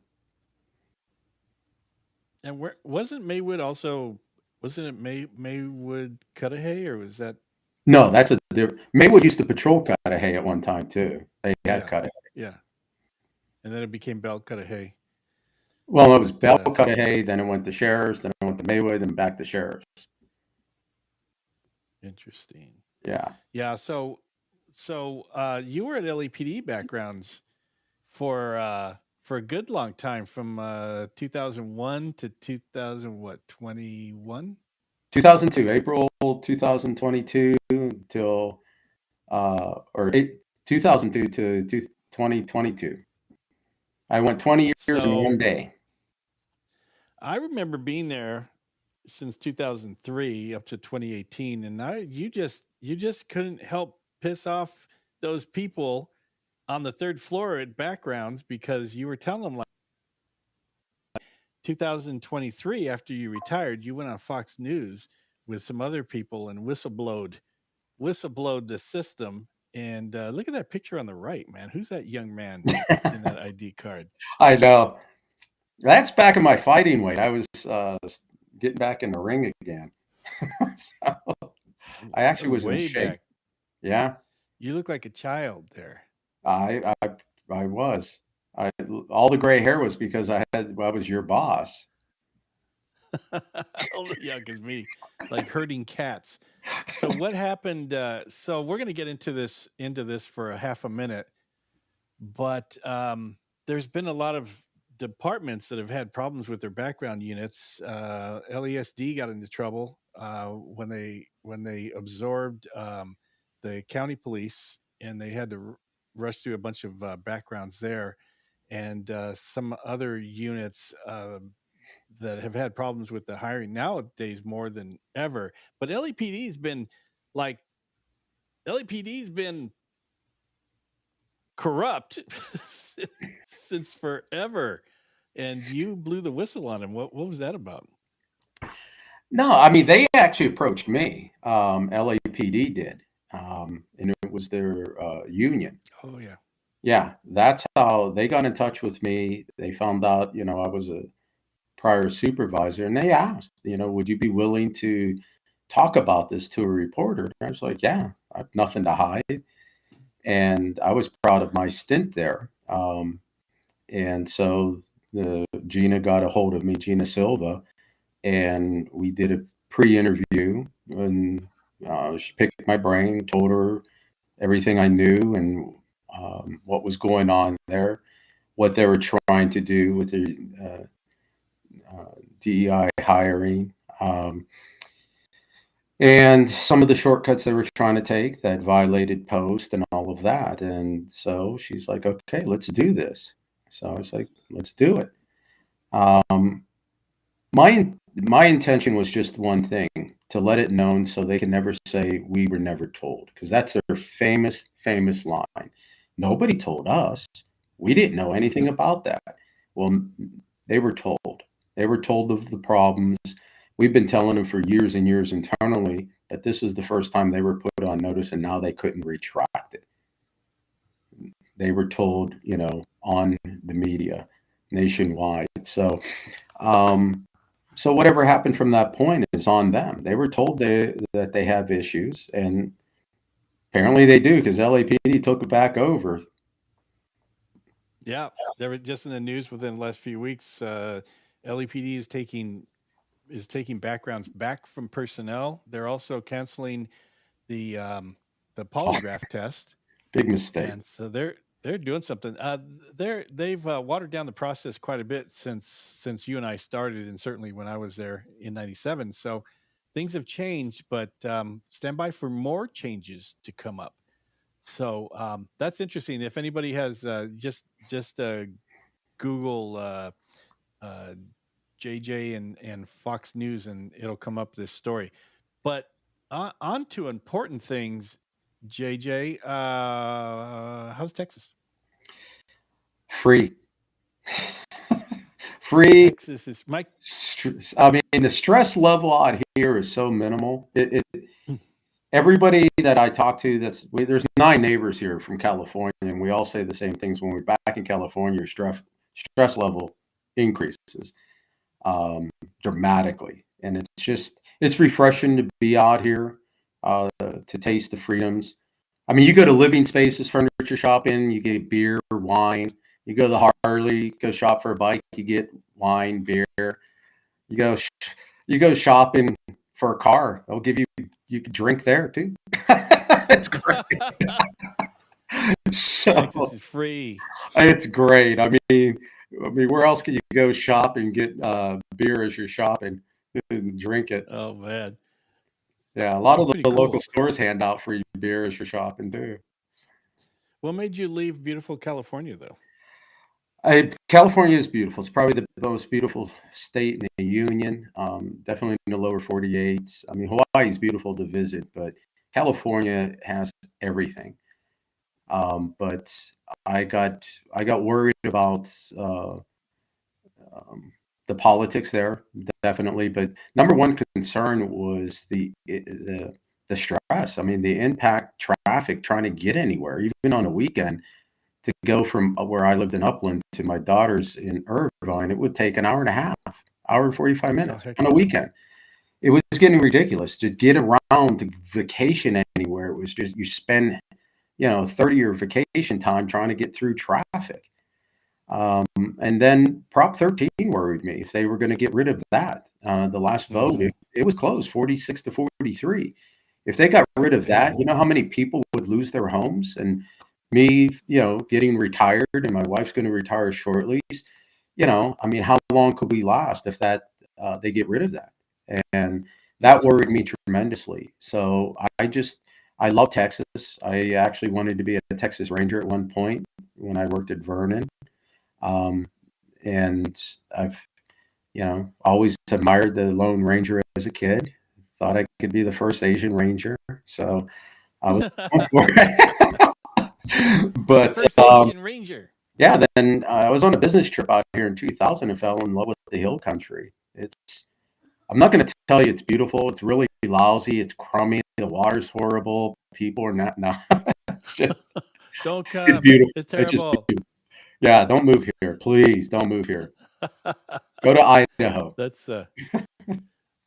And where wasn't Maywood also? Wasn't it Maywood Cudahy, or was that? No, Maywood used to patrol Cudahy at one time too. They had Cudahy. Yeah, and then it became Bell Cudahy. Well, it was Bell Cudahy, then it went to sheriffs, then it went to Maywood, and back to sheriffs. Interesting. Yeah. Yeah. So you were at LAPD backgrounds for a good long time, from 2001 to 2021. 2002, April 2022 until 2002 to 2022. I went 20 years in one day. I remember being there since 2003 up to 2018, and you just couldn't help piss off those people on the 3rd floor at backgrounds because you were telling them, like, 2023, after you retired, you went on Fox News with some other people and whistleblowed the system. And look at that picture on the right, man. Who's that young man in that ID card? I know. That's back in my fighting weight. I was getting back in the ring again. So, I actually was in shape. Back. Yeah. You look like a child there. I was. All the gray hair was because I was your boss. Yeah, because me, like herding cats. So what happened? So we're going to get into this for a half a minute, but there's been a lot of departments that have had problems with their background units. LASD got into trouble when they absorbed the county police, and they had to rush through a bunch of backgrounds there, and some other units that have had problems with the hiring nowadays more than ever. But LAPD's been corrupt since forever, and you blew the whistle on him. What was that about? No, I mean, they actually approached me. LAPD did, and it was their union. Oh yeah. Yeah, that's how they got in touch with me. They found out, I was a prior supervisor, and they asked, would you be willing to talk about this to a reporter? And I was like, yeah, I have nothing to hide. And I was proud of my stint there. And so Gina got a hold of me, Gina Silva, and we did a pre-interview, and she picked my brain, told her everything I knew, and what was going on there, what they were trying to do with the DEI hiring, and some of the shortcuts they were trying to take that violated post and all of that. And so she's like, okay, let's do this. So I was like, let's do it. Um, my intention was just one thing, to let it known so they can never say we were never told, because that's their famous line. Nobody told us. We didn't know anything about that. Well, they were told. They were told of the problems. We've been telling them for years and years internally, but this is the first time they were put on notice, and now they couldn't retract it. They were told, on the media nationwide. So whatever happened from that point is on them. They were told that they have issues, and apparently they do, because LAPD took it back over. Yeah, they were just in the news within the last few weeks. LAPD is taking backgrounds back from personnel. They're also canceling the Oh, polygraph test, big mistake. and so they're doing something. They've watered down the process quite a bit since you and I started, and certainly when I was there in '97. So things have changed, but stand by for more changes to come up. So that's interesting. If anybody has just Google uh, JJ and Fox News, and it'll come up this story. But on to important things, JJ. How's Texas? Free. Free. Texas is Mike. I mean, the stress level out here is so minimal. Everybody that I talk to, there's 9 neighbors here from California, and we all say the same things. When we're back in California, your stress level increases dramatically, and it's refreshing to be out here, to taste the freedoms. I mean, you go to living spaces, furniture shopping, you get beer, wine. You go to the Harley, go shop for a bike, you get wine, beer. You go you go shopping for a car, they'll give you can drink there too. It's great. Texas So is free. it's great. I mean, where else can you go shop and get beer as you're shopping and drink it? Oh man, Yeah, a lot that's of pretty the local cool. stores hand out free beer as you're shopping too. What made you leave beautiful California, though? California is beautiful. It's probably the most beautiful state in the union. Definitely in the lower 48. I mean, Hawaii is beautiful to visit, but California has everything. But I got worried about um, the politics there, definitely. But number one concern was the stress. I mean, the impact traffic trying to get anywhere, even on a weekend, to go from where I lived in Upland to my daughter's in Irvine. It would take an hour and a half, hour and 45 Oh minutes heck on a yeah. weekend. It was getting ridiculous to get around to vacation anywhere. It was just, you spend 30 year vacation time trying to get through traffic. Um, and then Prop 13 worried me if they were going to get rid of that. The last vote, Mm, it was close, 46 to 43. If they got rid of okay. that, you know how many people would lose their homes? And me, getting retired, and my wife's going to retire shortly. I mean, how long could we last if they get rid of that? And that Hmm. worried me tremendously. So I love Texas. I actually wanted to be a Texas Ranger at one point when I worked at Vernon. Um, and I've, always admired the Lone Ranger as a kid. Thought I could be the first Asian Ranger. So I was going for it. The But first Asian Ranger. yeah, then I was on a business trip out here in 2000 and fell in love with the hill country. I'm not going to tell you it's beautiful. It's really lousy. It's crummy. The water's horrible. People are not. No, it's just, Don't it's come. beautiful. It's It's just, terrible. yeah, don't move here. Please don't move here. Go to Idaho. That's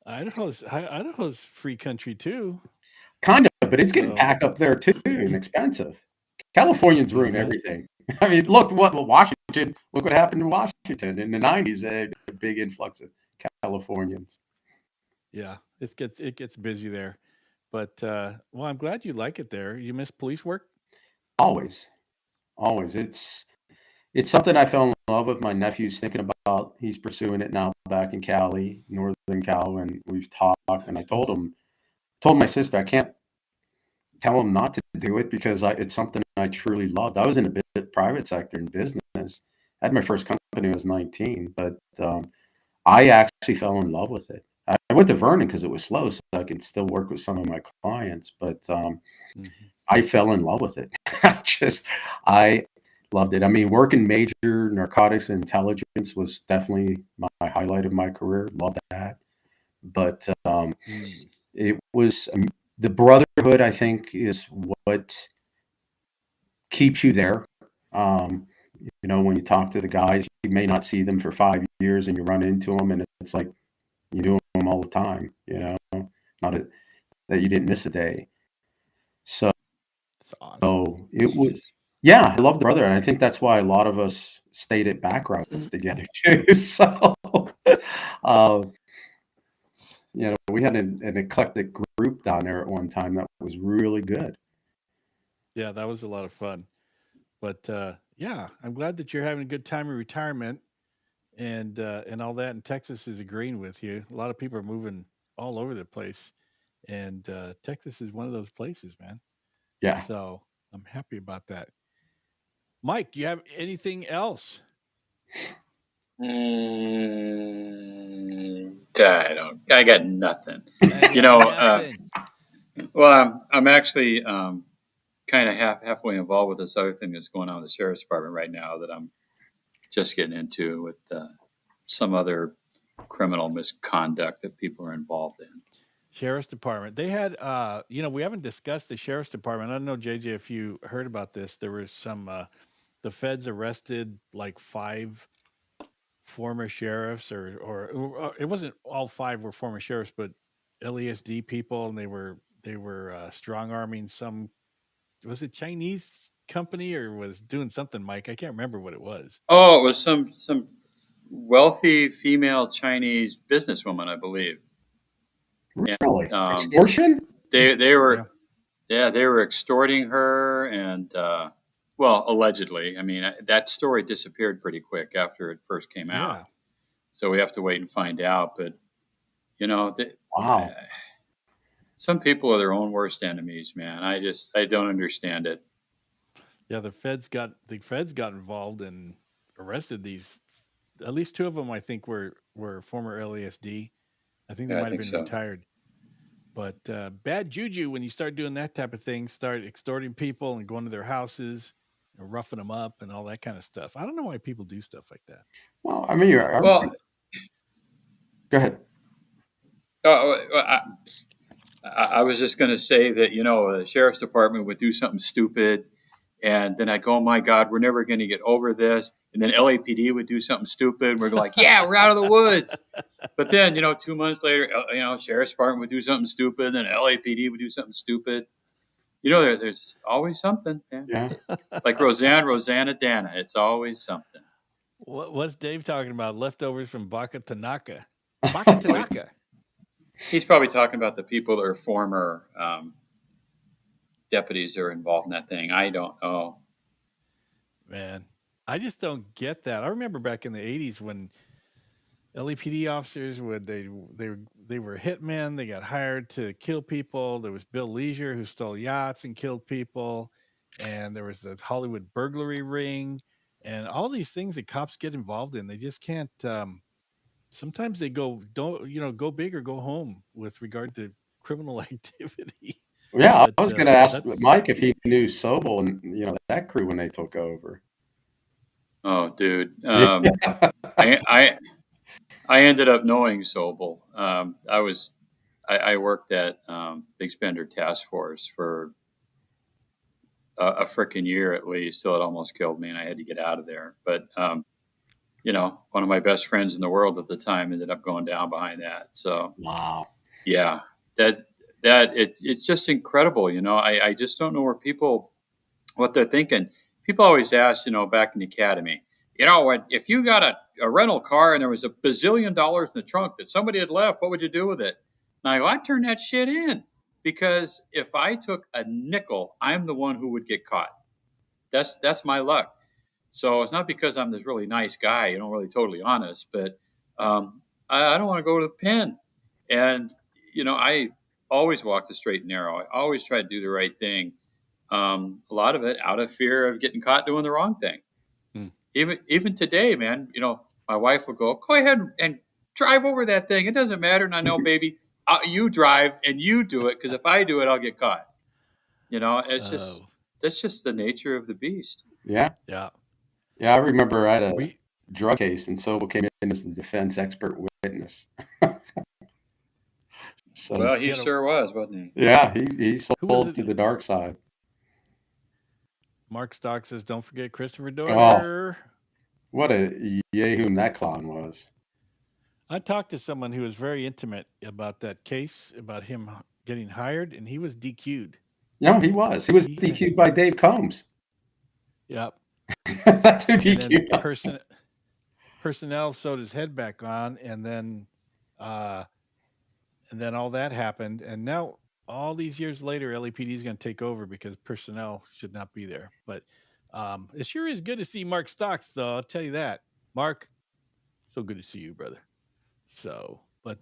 Idaho's free country too. Kind of, but it's getting So packed up there too and expensive. Californians ruin hmm everything. I mean, look what Washington. Look what happened in Washington in the '90s. A big influx of Californians. Yeah, it gets busy there. But well, I'm glad you like it there. You miss police work? Always, always. It's something I fell in love with. My nephew's thinking about. He's pursuing it now back in Cali, Northern Cal, and we've talked. And I told my sister, I can't tell him not to do it because it's something I truly loved. I was in the private sector in business. I had my first company when I was 19, but I actually fell in love with it. I went to Vernon because it was slow, so I could still work with some of my clients. But Mhm. I fell in love with it. I loved it. I mean, working major narcotics and intelligence was definitely my highlight of my career. Loved that. But Mm. it was the brotherhood, I think, is what keeps you there. Um, when you talk to the guys, you may not see them for 5 years and you run into them, and it's like you do them all the time, not that you didn't miss a day. So It's awesome. it was, yeah, I love the brother. And I think that's why a lot of us stayed at backgrounds together too. So, uh, we had an eclectic group down there at one time that was really good. Yeah, that was a lot of fun. But yeah, I'm glad that you're having a good time in retirement and all that. And Texas is agreeing with you. A lot of people are moving all over the place, and Texas is one of those places, man. Yeah. So I'm happy about that. Mike, do you have anything else? I don't. I got nothing. I You got know. nothing. Well, I'm actually kind of halfway involved with this other thing that's going on with the sheriff's department right now that I'm just getting into with some other criminal misconduct that people are involved in. Sheriff's Department. They had, we haven't discussed the Sheriff's Department. I don't know, JJ, if you heard about this. There was the feds arrested like 5 former sheriffs, or it wasn't all 5 were former sheriffs, but LASD people, and they were strong arming some. Was it Chinese company or was doing something, Mike? I can't remember what it was. Oh, it was some wealthy female Chinese businesswoman, I believe. And Really? Extortion? they Yeah, were they were extorting her and well, allegedly. I mean, that story disappeared pretty quick after it first came out, yeah. so we have to wait and find out. But you know, Wow. some people are their own worst enemies, man. I don't understand it. Yeah, the feds got involved and arrested these. At least 2 of them, I think, were former LASD. I think they Yeah, I might have think been so. retired. But bad juju when you start doing that type of thing, start extorting people and going to their houses and roughing them up and all that kind of stuff. I don't know why people do stuff like that. Well, I mean, Well, go ahead. I, I was just going to say that the sheriff's department would do something stupid, and then I'd go, "Oh my God, we're never going to get over this." And then LAPD would do something stupid, and we're like, "Yeah, we're out of the woods." But then 2 months later, sheriff's department would do something stupid, and then LAPD would do something stupid. There's always something, man. Yeah. Like Rosanna, Dana. It's always something. What's Dave talking about? Leftovers from Baka Tanaka. Baka Oh, Tanaka. he's probably talking about the people that are former deputies that are involved in that thing. I don't know. Man, I just don't get that. I remember back in the 80s when LAPD officers they were hitmen. They got hired to kill people. There was Bill Leisure who stole yachts and killed people, and there was the Hollywood burglary ring, and all these things that cops get involved in. They just can't. Sometimes they go big or go home with regard to criminal activity. Yeah, But I was going to ask that's Mike if he knew Sobel and that crew when they took over. Oh, dude. Yeah. I ended up knowing Sobel. I worked at Big Spender Task Force for a freaking year at least, till it almost killed me, and I had to get out of there. But one of my best friends in the world at the time ended up going down behind that. So Wow. yeah, that it's just incredible. I just don't know what they're thinking. People always ask, back in the academy, if you got a rental car and there was $1 bazillion in the trunk that somebody had left, what would you do with it? And I go, I'd turn that shit in, because if I took a nickel, I'm the one who would get caught. That's my luck. So it's not because I'm this really nice guy, really totally honest, but I don't want to go to the pen. And, I always walk the straight and narrow. I always try to do the right thing. A lot of it out of fear of getting caught doing the wrong thing. Hmm. Even today, man, my wife will go ahead and drive over that thing. It doesn't matter. And I know, baby, you drive and you do it, because if I do it, I'll get caught. That's just the nature of the beast. Yeah. Yeah. Yeah, I remember I had a drug case, and Sobel came in as the defense expert witness. So, well, he sure was, wasn't he? Yeah, he sold to the dark side. Mark Stock says, don't forget Christopher Dorner. Oh, what a yay-hoom that clown was. I talked to someone who was very intimate about that case, about him getting hired, and he was DQ'd. No, he was. He was DQ'd by Dave Combs. Yep. That's who DQ'd. Personnel sewed his head back on, and then all that happened. And now, all these years later, LAPD is going to take over because personnel should not be there. But it sure is good to see Mark Stocks, though. I'll tell you that. Mark, so good to see you, brother. So, but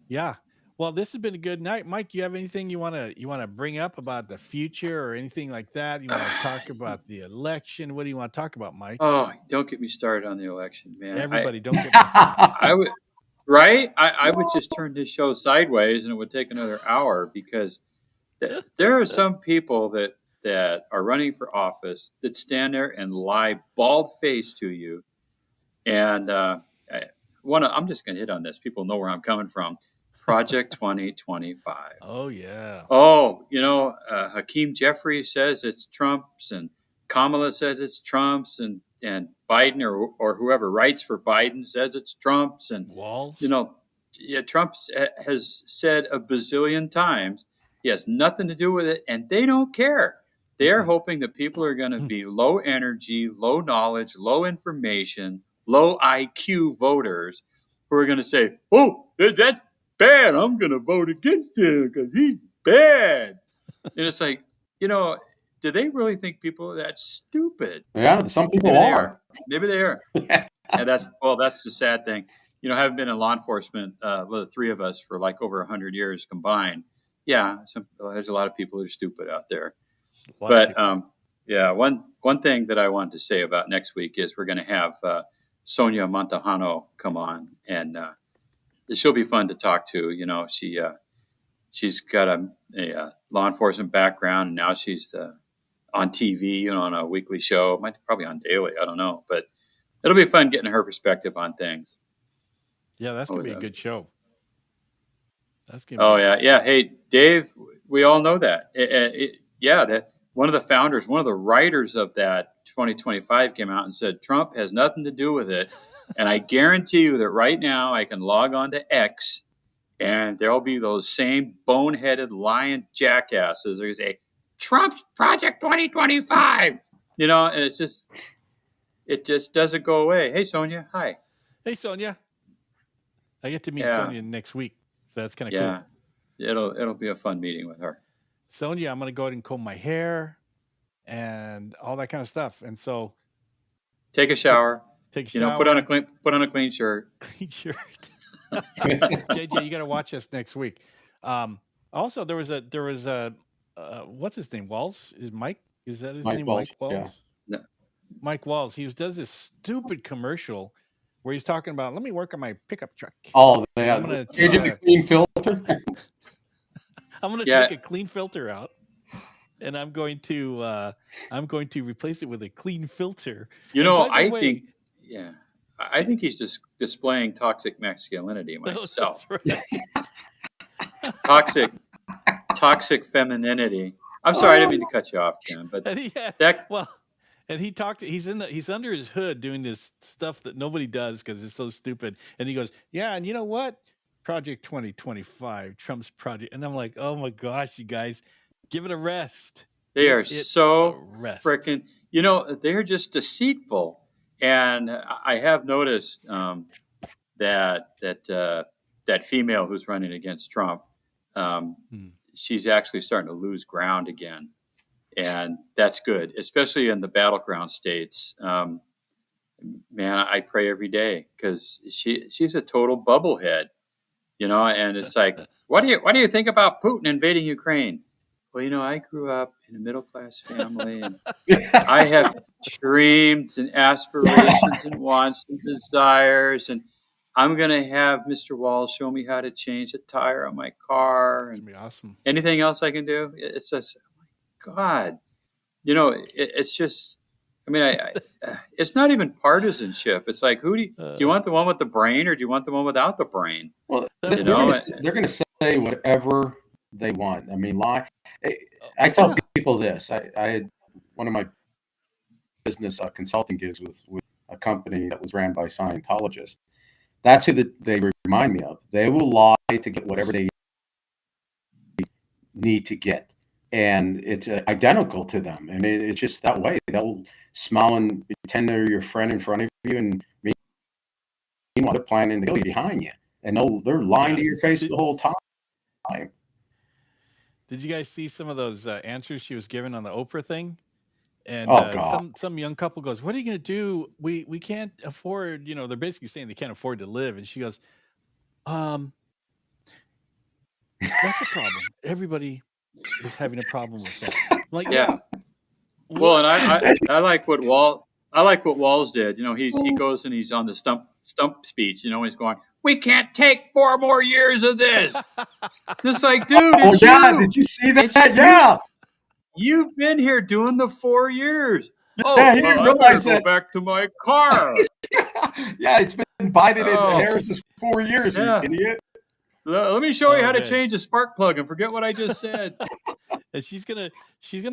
yeah. Well, this has been a good night, Mike. You have anything you want to bring up about the future or anything like that? You want to talk about the election? What do you want to talk about, Mike? Oh, don't get me started on the election, man. Everybody, don't get me started. I would, right? I would just turn this show sideways, and it would take another hour, because there are some people that are running for office that stand there and lie bald-faced to you, and I'm just going to hit on this. People know where I'm coming from. Project 2025. Oh, yeah. Oh, Hakeem Jeffries says it's Trump's, and Kamala says it's Trump's, and Biden or whoever writes for Biden says it's Trump's, and Walls. Trump has said a bazillion times he has nothing to do with it, and they don't care. They're hoping that people are going to be low energy, low knowledge, low information, low IQ voters who are going to say, "Oh, that's bad. I'm going to vote against him because he's bad." And it's like, do they really think people are that stupid? Yeah, some people Maybe they are. And that's the sad thing. Having been in law enforcement, the three of us for like over 100 years combined. Yeah, there's a lot of people who are stupid out there. But one thing that I wanted to say about next week is we're going to have Sonia Montejano come on, and she'll be fun to talk to. She's got a law enforcement background, and now she's on TV, on a weekly show, probably on daily, I don't know, but it'll be fun getting her perspective on things. Yeah, that's gonna be a good show. That's gonna. Oh yeah. Hey, Dave, we all know that. That one of the founders, one of the writers of that 2025 came out and said Trump has nothing to do with it, and I guarantee you that right now I can log on to X, and there'll be those same boneheaded lying jackasses who say Trump's Project 2025. And it just doesn't go away. Hey, Sonia. Hi. Hey, Sonia. I get to meet Sonia next week, so that's kind of cool. Yeah, it'll be a fun meeting with her. Sonia, I'm going to go ahead and comb my hair and all that kind of stuff. And so, take a shower. Take a shower. Put on a clean shirt. Clean shirt. JJ, you got to watch us next week. Also, there was a what's his name? Walls? Is that his name? Walls, Mike Walls. yeah. No. Mike Walls. He does this stupid commercial where he's talking about, let me work on my pickup truck. Oh, yeah. I'm gonna changing the clean filter. I'm going to take a clean filter out, and I'm going to replace it with a clean filter. I think he's just displaying toxic masculinity myself. That's right. toxic femininity. I'm sorry, I didn't mean to cut you off, Ken, but and he talked. He's under his hood doing this stuff that nobody does because it's so stupid. And he goes, "Yeah, and you know what? Project 2025, Trump's project." And I'm like, "Oh my gosh, you guys, give it a rest." They are so freaking. They're just deceitful, And I have noticed that female who's running against Trump, she's actually starting to lose ground again, and that's good, especially in the battleground states. Man, I pray every day because she's a total bubblehead, and it's like, what do you think about Putin invading Ukraine? Well, I grew up in a middle class family, and I have dreams and aspirations and wants and desires, and I'm gonna have Mr. Wall show me how to change a tire on my car, It's and gonna be awesome. anything else I can do. It's just, oh my God, it's just. I mean, it's not even partisanship. It's like, do you want the one with the brain, or do you want the one without the brain? Well, they're going to say whatever they want. I mean, I tell people this. I had one of my business consulting gigs with a company that was ran by Scientologists. That's who they remind me of. They will lie to get whatever they need to get. And it's identical to them. And it's just that way. They'll smile and pretend they're your friend in front of you, and meanwhile they're planning to kill you behind you. And they're lying to your face the whole time. Did you guys see some of those answers she was giving on the Oprah thing? And some young couple goes, "What are you going to do? We can't afford." They're basically saying they can't afford to live. And she goes, "That's a problem. Everybody is having a problem with that." I'm like, yeah. Well, and I like what Walls did. He goes and he's on the stump speech. He's going, "We can't take 4 more years of this." Just like, dude, it's you. Did you see that? You've been here doing the 4 years. Yeah, he didn't realize that. Go back to my car. Yeah, it's been Biden and Harris's 4 years, you idiot. Let me show you how to change a spark plug and forget what I just said. And she's gonna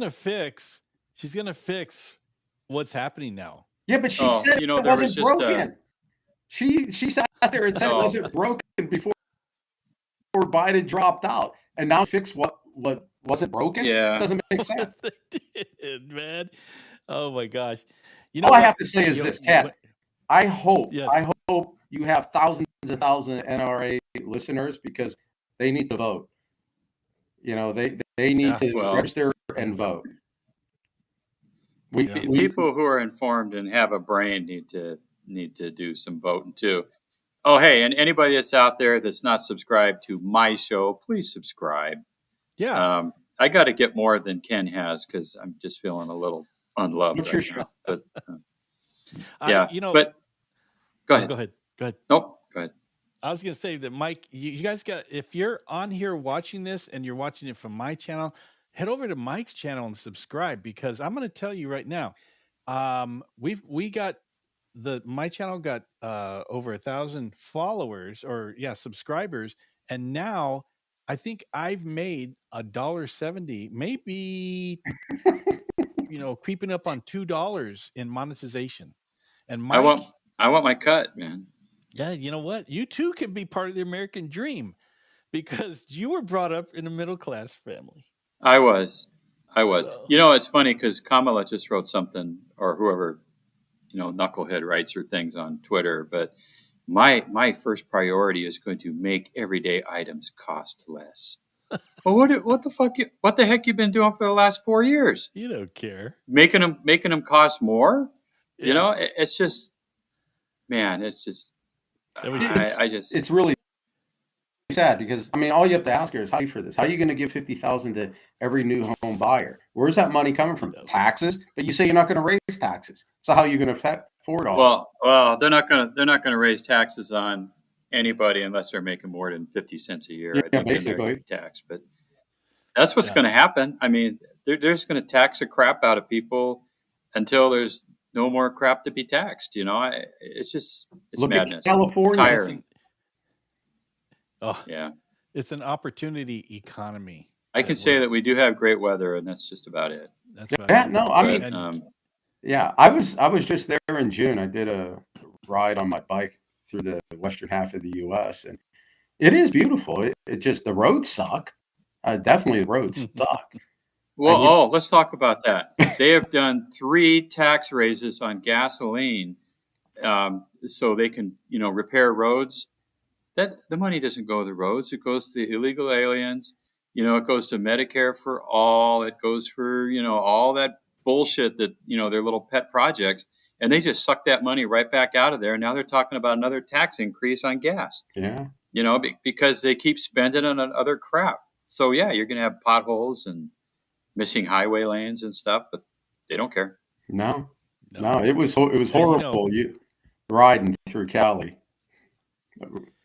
fix what's happening now. Yeah, but she said it wasn't broken. She sat there and said it wasn't broken before Biden dropped out, and now fix what wasn't broken. Yeah, it doesn't make sense. It did, man. Oh my gosh! All I have to say is this, Ted. I hope you have thousands and thousands of NRA listeners, because they need to vote. They need to register and vote. People who are informed and have a brain need to do some voting too. Oh, hey, and anybody that's out there that's not subscribed to my show, please subscribe. Yeah. I got to get more than Ken has, because I'm just feeling a little unloved What's right your now. But but go ahead. Go ahead. Nope. Go ahead. I was going to say that, Mike, you guys if you're on here watching this and you're watching it from my channel, head over to Mike's channel and subscribe, because I'm going to tell you right now, my channel got over 1,000 followers subscribers. And now I think I've made $1.70, maybe, creeping up on $2 in monetization. And Mike, I want my cut, man. Yeah, you know what? You too can be part of the American dream, because you were brought up in a middle-class family. I was. So. It's funny because Kamala just wrote something, or whoever, knucklehead writes her things on Twitter. But my first priority is going to make everyday items cost less. Well, what the heck you been doing for the last 4 years? You don't care. Making them cost more. Yeah. It's just, man, it's just. It's really sad, because all you have to ask her is, how are you for this? How are you going to give $50,000 to every new home buyer? Where's that money coming from? Taxes? But you say you're not going to raise taxes. So how are you going to afford all? Well, they're not going to raise taxes on anybody unless they're making more than 50 cents a year. Yeah, I think basically. Tax, but that's what's going to happen. They're just going to tax the crap out of people until there's no more crap to be taxed. It's Look madness. At California. Tiring. Yeah. It's an opportunity economy. I can say that we do have great weather, and that's just about it. That's about it. I was just there in June. I did a ride on my bike through the western half of the U.S., and it is beautiful. It just, the roads suck. Definitely the roads suck. Well, let's talk about that. They have done 3 tax raises on gasoline so they can, repair roads. That the money doesn't go to the roads; it goes to the illegal aliens. It goes to Medicare for all. It goes for all that bullshit that their little pet projects, and they just suck that money right back out of there. And now they're talking about another tax increase on gas. Yeah. Because they keep spending on other crap. So yeah, you're gonna have potholes and missing highway lanes and stuff, but they don't care. No, No. it was horrible. You riding through Cali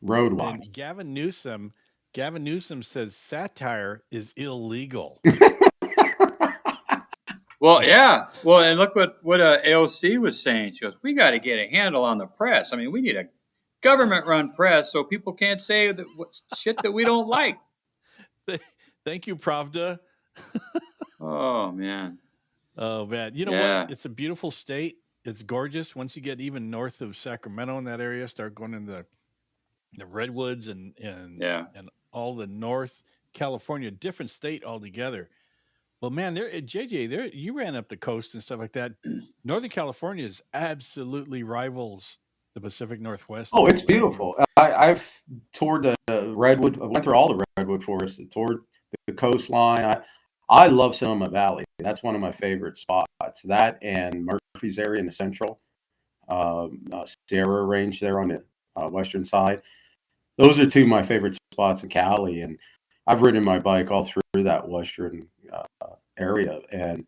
road wise. And Gavin Newsom says satire is illegal. Well, yeah. Well, and look what AOC was saying. She goes, "We got to get a handle on the press. I mean, we need a government-run press so people can't say shit that we don't like." Thank you, Pravda. Oh man. Oh man, you know what? It's a beautiful state. It's gorgeous. Once you get even north of Sacramento in that area, start going into the redwoods and all the North California, different state altogether. Well, man, JJ, you ran up the coast and stuff like that. Northern California is absolutely rivals the Pacific Northwest. Oh, it's beautiful. I've toured the redwood. I went through all the redwood forests. Toured the coastline. I love Sonoma Valley. That's one of my favorite spots. That and Murphy's area in the central Sierra Range there on the western side. Those are two of my favorite spots in Cali, and I've ridden my bike all through that western area. And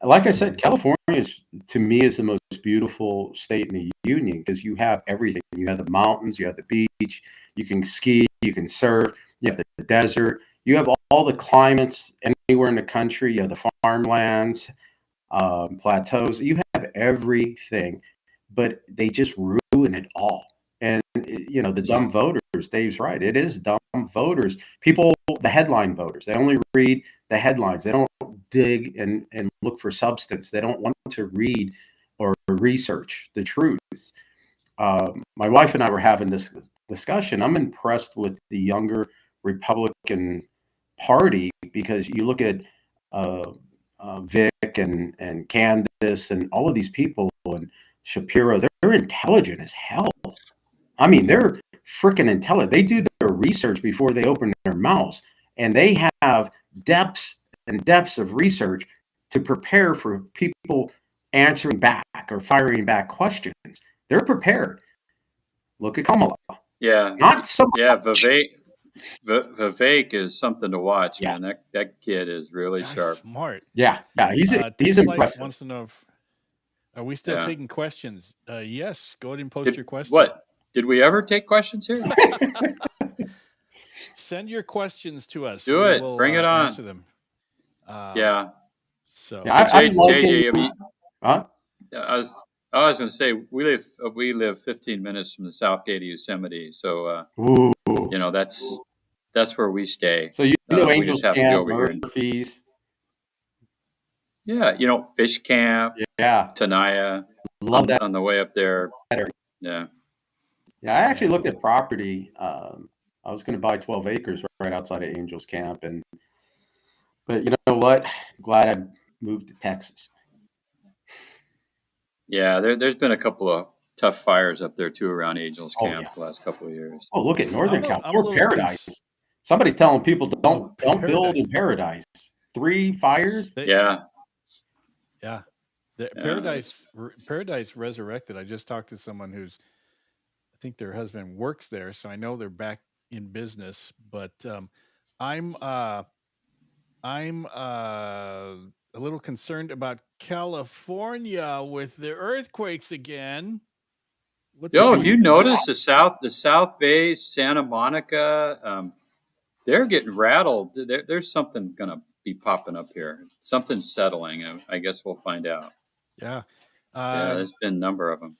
like I said, California to me is the most beautiful state in the union because you have everything. You have the mountains, you have the beach, you can ski, you can surf, you have the desert, you have all the climates anywhere in the country. You have the farmlands, plateaus. You have everything, but they just ruin it all. And the dumb voters, Dave's right. It is dumb voters. People, the headline voters, they only read the headlines. They don't dig and look for substance. They don't want to read or research the truth. My wife and I were having this discussion. I'm impressed with the younger Republican Party because you look at Vic and Candace and all of these people and Shapiro, they're intelligent as hell. I mean, they're freaking intelligent. They do their research before they open their mouths, and they have depths and depths of research to prepare for people answering back or firing back questions. They're prepared. Look at Kamala. Yeah. Not so much. Yeah, Vivek is something to watch, man. That kid is really sharp. Smart. Yeah. He's impressive. Wants to know are we still taking questions? Yes. Go ahead and post your questions. What? Did we ever take questions here? Send your questions to us. Do it. Bring it on. Answer them. So JJ, I mean, huh? I was going to say we live 15 minutes from the south gate of Yosemite, so that's where we stay. So we just have to go over Murphy's. here. Yeah, Fish Camp. Yeah, Tenaya. Love that on the way up there. Yeah. Yeah, I actually looked at property. I was going to buy 12 acres right outside of Angels Camp, but you know what? I'm glad I moved to Texas. Yeah, there's been a couple of tough fires up there too around Angels Camp the last couple of years. Oh, look at Northern California, Paradise. Somebody's telling people don't build in Paradise. 3 fires. Yeah. Paradise resurrected. I just talked to someone I think their husband works there, so I know they're back in business. But I'm a little concerned about California with the earthquakes again. Have you noticed the South Bay, Santa Monica? They're getting rattled. There's something going to be popping up here. Something's settling. I guess we'll find out. Yeah. There's been a number of them.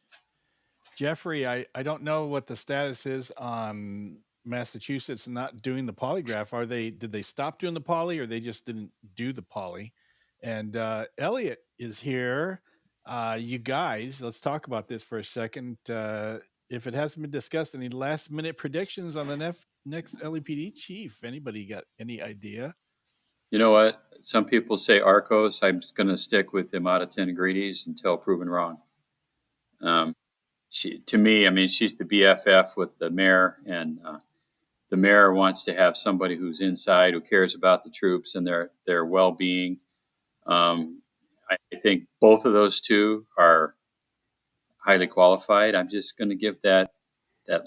Jeffrey, I don't know what the status is on Massachusetts not doing the polygraph. Did they stop doing the poly, or they just didn't do the poly? And Elliot is here. You guys, let's talk about this for a second. If it hasn't been discussed, any last minute predictions on the next LAPD chief? Anybody got any idea? You know what? Some people say Arcos. I'm going to stick with Imada Greedies until proven wrong. to me, I mean, she's the BFF with the mayor, and the mayor wants to have somebody who's inside, who cares about the troops and their well-being. I think both of those two are highly qualified. I'm just going to give that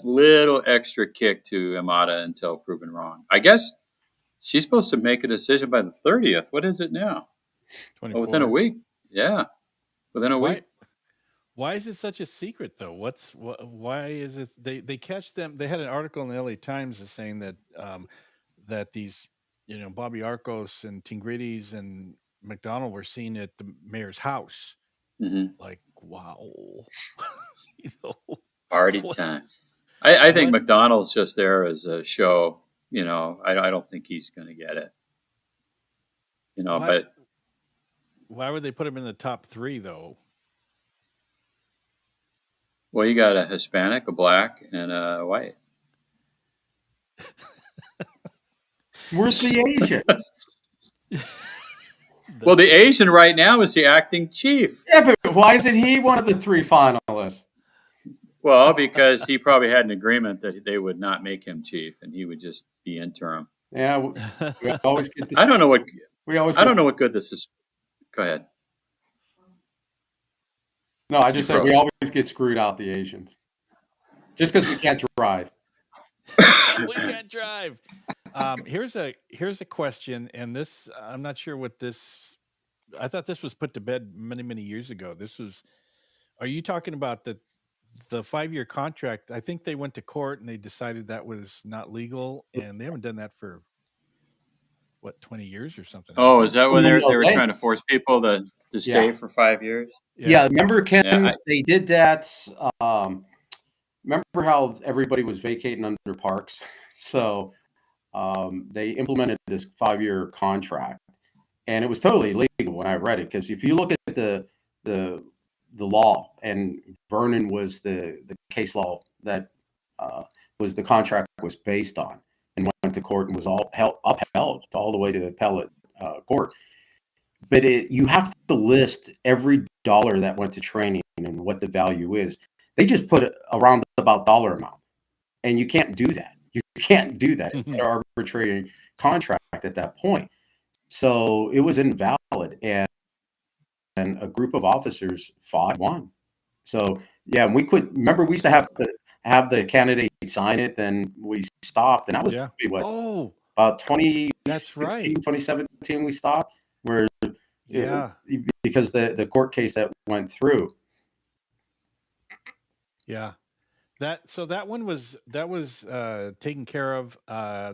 little extra kick to Amada until proven wrong. I guess she's supposed to make a decision by the 30th. What is it now? Oh, within a 24. week. Yeah, within a week. Why is it such a secret though? Why is it they catch them? They had an article in the LA Times that's saying that that these Bobby Arcos and Tingrides and McDonald were seen at the mayor's house. Mm-hmm. Like, wow. Party what, time. I think what McDonald's just there as a show. I don't think he's going to get it. why But why would they put him in the top 3 though? well, you got a Hispanic, a black, and a white. Where's the Asian? Well, the Asian right now is the acting chief. Yeah, but why isn't he one of the 3 finalists? Well, because he probably had an agreement that they would not make him chief, and he would just be interim. Yeah, we always get this. I don't know what I don't know what good this is. Go ahead. No, I just said we always get screwed out, the Asians, just because we can't drive. We can't drive. Here's a question, and this I'm not sure what this. I thought this was put to bed many years ago. Are you talking about the 5-year contract? I think they went to court and they decided that was not legal, and they haven't done that for 20 years or something. Oh, is that when they were trying to force people to stay for 5 years? Yeah, remember, Ken, they did that. Remember how everybody was vacating under parks? So they implemented this 5-year contract, and it was totally illegal when I read it. Because if you look at the law, and Vernon was the case law that was the contract was based on, and went to court and was all upheld all the way to the appellate court. But you have to list every dollar that went to training and what the value is. They just put it around about dollar amount, and you can't do that. You can't do that. It's an arbitrary contract at that point. So it was invalid, and a group of officers fought and won. So yeah, we could remember we used to have the candidate sign it, then we stopped, and that was about 2016, that's right, 2017 we stopped, where because the court case that went through. Yeah. That one was taken care of.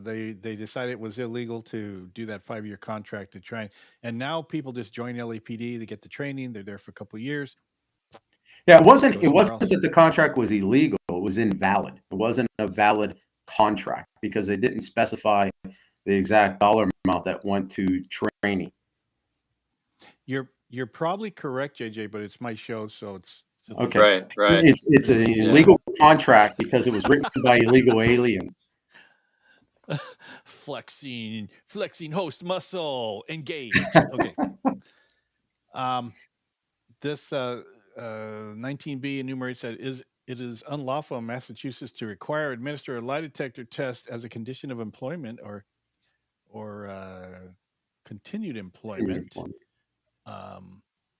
They decided it was illegal to do that 5-year contract to try, and now people just join LAPD. They get the training. They're there for a couple of years. Yeah, it wasn't that the contract was illegal. It was invalid. It wasn't a valid contract because they didn't specify the exact dollar amount that went to training. You're probably correct, JJ, but it's my show, so it's okay. Right. It's an illegal contract because it was written by illegal aliens. Flexing host muscle, engage. Okay. This 19B enumerates that it is unlawful in Massachusetts to require or administer a lie detector test as a condition of employment or continued employment.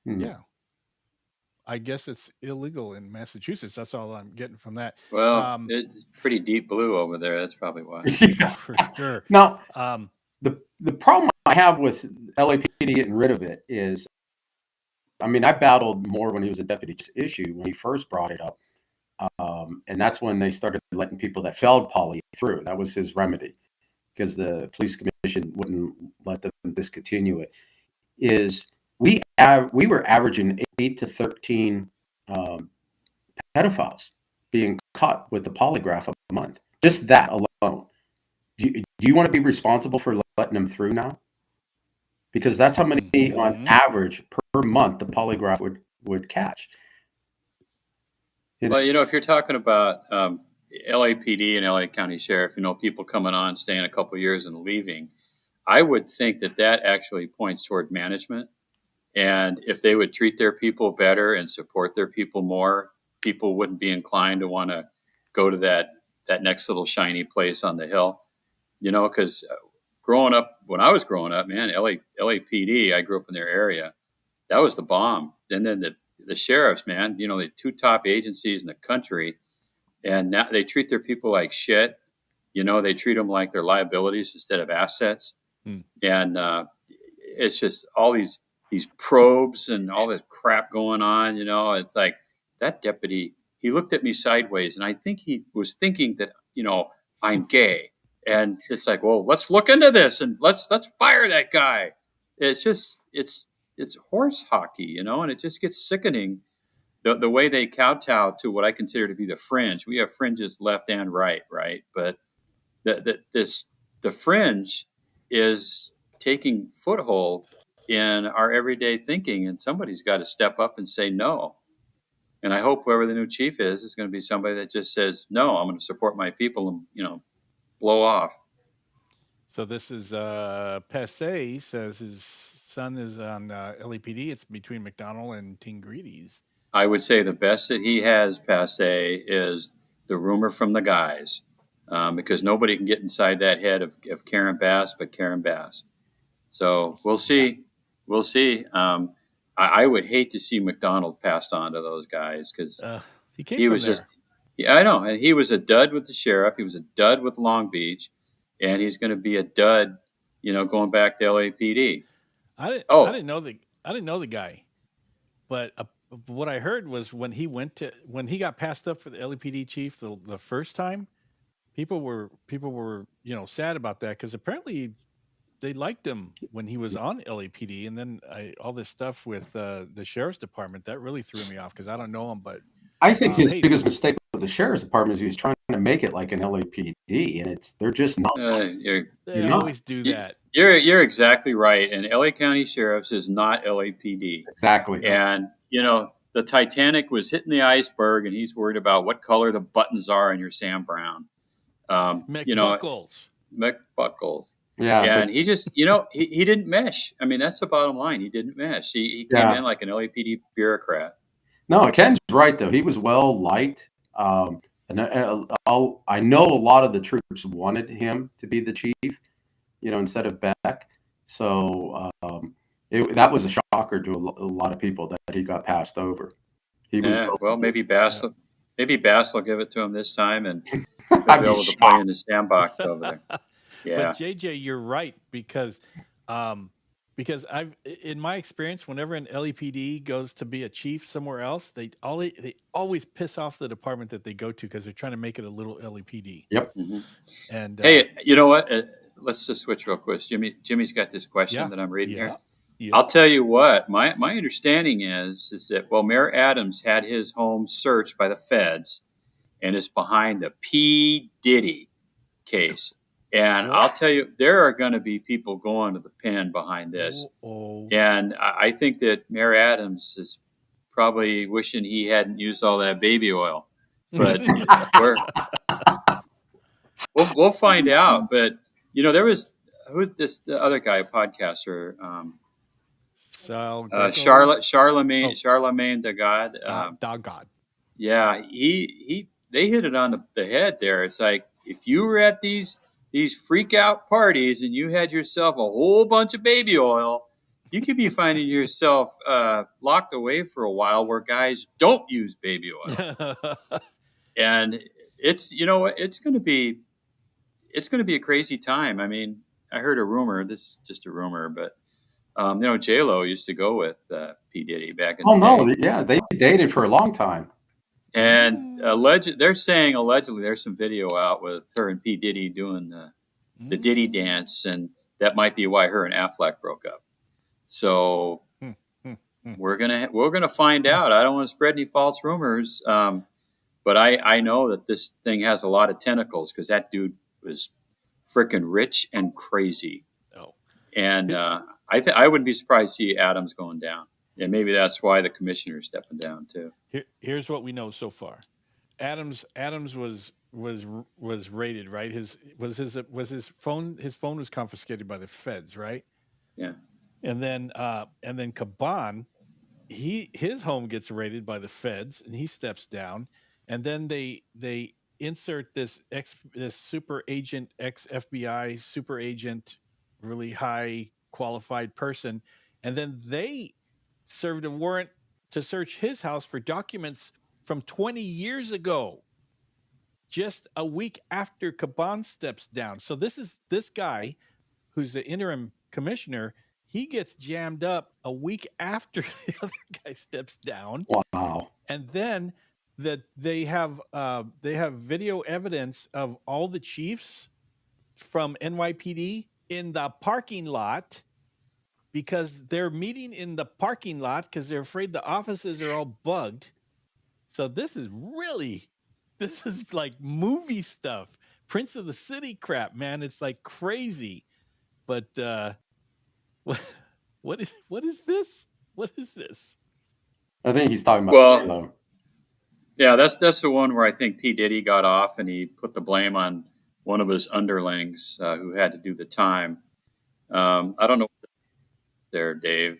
Yeah. I guess it's illegal in Massachusetts. That's all I'm getting from that. Well, it's pretty deep blue over there. That's probably why. Yeah, for sure. Now, the problem I have with LAPD getting rid of it is, I mean, I battled more when he was a deputy issue when he first brought it up, and that's when they started letting people that failed poly through. That was his remedy, because the police commission wouldn't let them discontinue it. We were averaging 8 to 13 pedophiles being caught with the polygraph a month. Just that alone. Do you want to be responsible for letting them through now? Because that's how many on average per month the polygraph would catch. Well, if you're talking about LAPD and LA County Sheriff, people coming on, staying a couple of years and leaving, I would think that actually points toward management. And if they would treat their people better and support their people more, people wouldn't be inclined to want to go to that next little shiny place on the hill. Because when I was growing up, man, LAPD, I grew up in their area. That was the bomb. And then the sheriffs, man, the two top agencies in the country, and now they treat their people like shit. They treat them like they're liabilities instead of assets. Hmm. And it's just all these probes and all this crap going on. It's like that deputy, he looked at me sideways, and I think he was thinking that, I'm gay. And it's like, well, let's look into this and let's fire that guy. It's horse hockey, and it just gets sickening the way they kowtow to what I consider to be the fringe. We have fringes left and right, but the fringe is taking foothold in our everyday thinking, and somebody's got to step up and say no. And I hope whoever the new chief is going to be somebody that just says, no, I'm going to support my people and, blow off. So this is Passe says his son is on LAPD. It's between McDonald and Tingreedy's. I would say the best that he has, Passe, is the rumor from the guys, because nobody can get inside that head of Karen Bass but Karen Bass. So we'll see. We'll see. I would hate to see McDonald passed on to those guys because he was just. Yeah, I know. And he was a dud with the sheriff. He was a dud with Long Beach, and he's going to be a dud, going back to LAPD. I didn't know the guy, but what I heard was when he got passed up for the LAPD chief the first time, people were sad about that because apparently they liked him when he was on LAPD, and then all this stuff with the sheriff's department that really threw me off because I don't know him, but I think his biggest mistake with the sheriff's department is he was trying to make it like an LAPD, and they're just not. They always do that. You're exactly right, and LA County Sheriff's is not LAPD. Exactly. And the Titanic was hitting the iceberg, and he's worried about what color the buttons are on your Sam Brown. McBuckles. Yeah, and he just, he didn't mesh. I mean, that's the bottom line. He didn't mesh. He came in like an LAPD bureaucrat. No, Ken's right though. He was well liked. And I know a lot of the troops wanted him to be the chief, instead of Beck. So that was a shocker to a lot of people that he got passed over. Well, maybe Bass will give it to him this time, and he'll be able to play in the sandbox over there. Yeah. But JJ, you're right because in my experience, whenever an LAPD goes to be a chief somewhere else, they always piss off the department that they go to because they're trying to make it a little LAPD. Yep. Mm-hmm. And hey, you know what? Let's just switch real quick. Jimmy's got this question that I'm reading here. Yeah. I'll tell you what. My understanding is that Mayor Adams had his home searched by the feds, and is behind the P. Diddy case. And I'll tell you, there are going to be people going to the pen behind this. And I think that Mayor Adams is probably wishing he hadn't used all that baby oil. But we'll find out. But, there was the other guy, a podcaster, Charlemagne the God. God. Yeah, they hit it on the head there. It's like, if you were at these freak out parties and you had yourself a whole bunch of baby oil, you could be finding yourself locked away for a while where guys don't use baby oil. And it's going to be a crazy time. I mean, I heard a rumor, this is just a rumor, but J-Lo used to go with P. Diddy back in the day. Oh no, yeah, they dated for a long time. And they're saying allegedly there's some video out with her and P. Diddy doing the Diddy dance, and that might be why her and Affleck broke up. So we're gonna find out. I don't want to spread any false rumors, but I know that this thing has a lot of tentacles because that dude was freaking rich and crazy. Oh, and I wouldn't be surprised to see Adams going down. And maybe that's why the commissioner's stepping down too. Here's what we know so far. Adams was raided, right? His phone was confiscated by the feds, right? Yeah. And then Caban his home gets raided by the feds, and he steps down, and then they insert this super agent, ex FBI super agent, really high qualified person, and then they served a warrant to search his house for documents from 20 years ago, just a week after Caban steps down. So this guy who's the interim commissioner, he gets jammed up a week after the other guy steps down, Wow. and then that they have video evidence of all the chiefs from NYPD in the parking lot because they're meeting in the parking lot because they're afraid the offices are all bugged. So this is like movie stuff, Prince of the City crap, man. It's like crazy. But what what is this? What is this? I think he's talking about Well, Halo. yeah, that's the one where I think P. Diddy got off and he put the blame on one of his underlings who had to do the time. I don't know there, Dave.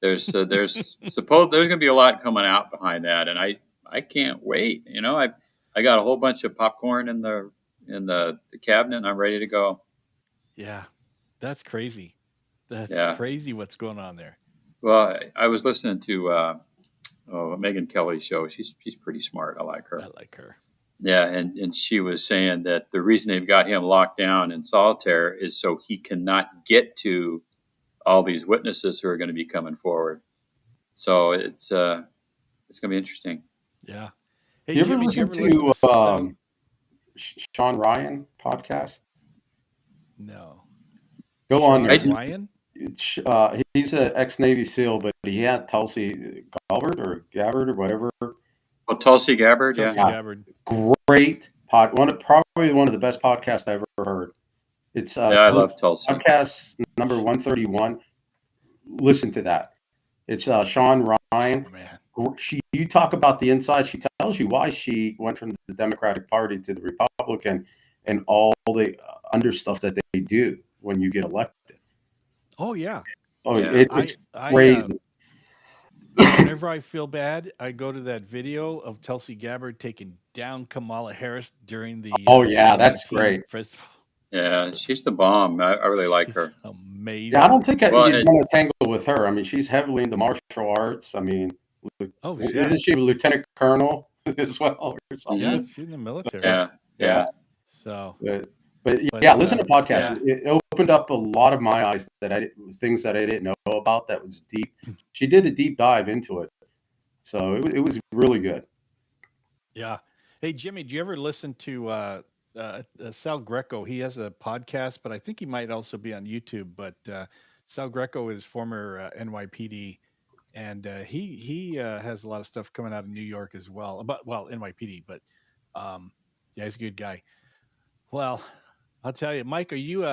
There's there's going to be a lot coming out behind that, and I can't wait. You know, I got a whole bunch of popcorn in the cabinet, and I'm ready to go. Yeah, that's crazy. That's Yeah. crazy what's going on there. Well, I was listening to Megan Kelly's show. She's pretty smart. I like her. I like her. Yeah, and she was saying that the reason they've got him locked down in solitaire is so he cannot get to all these witnesses who are going to be coming forward. So it's going to be interesting. Yeah. Hey, You ever Jimmy, listen did you ever to listen to Sean Ryan podcast? No. Go on there. Ryan? He's an ex-Navy SEAL, but he had Tulsi Gabbard or whatever. Oh, Tulsi Gabbard, Tulsi yeah. Gabbard. Great probably one of the best podcasts I've ever heard. It's I love Tulsi. Podcast number 131. Listen to that. It's Sean Ryan. Oh, man. You talk about the inside. She tells you why she went from the Democratic Party to the Republican and all the under stuff that they do when you get elected. Oh, yeah. Oh, Yeah. it's crazy. Whenever I feel bad, I go to that video of Tulsi Gabbard taking down Kamala Harris during the Oh, yeah, that's great. Festival. Yeah, she's the bomb. I really like her. Amazing. Yeah, I don't think Well, you'd want to tangle with her. I mean, she's heavily into martial arts. I mean, isn't she a lieutenant colonel as well or something? Yeah, she's in the military. Yeah. So, but yeah, listen to podcasts. Yeah. It opened up a lot of my eyes things that I didn't know about. That was deep. She did a deep dive into it, so it was really good. Yeah. Hey, Jimmy, do you ever listen to Sal Greco? He has a podcast, but I think he might also be on YouTube. But Sal Greco is former NYPD, and he has a lot of stuff coming out of New York as well. NYPD, but yeah, he's a good guy. Well, I'll tell you, Mike, are you?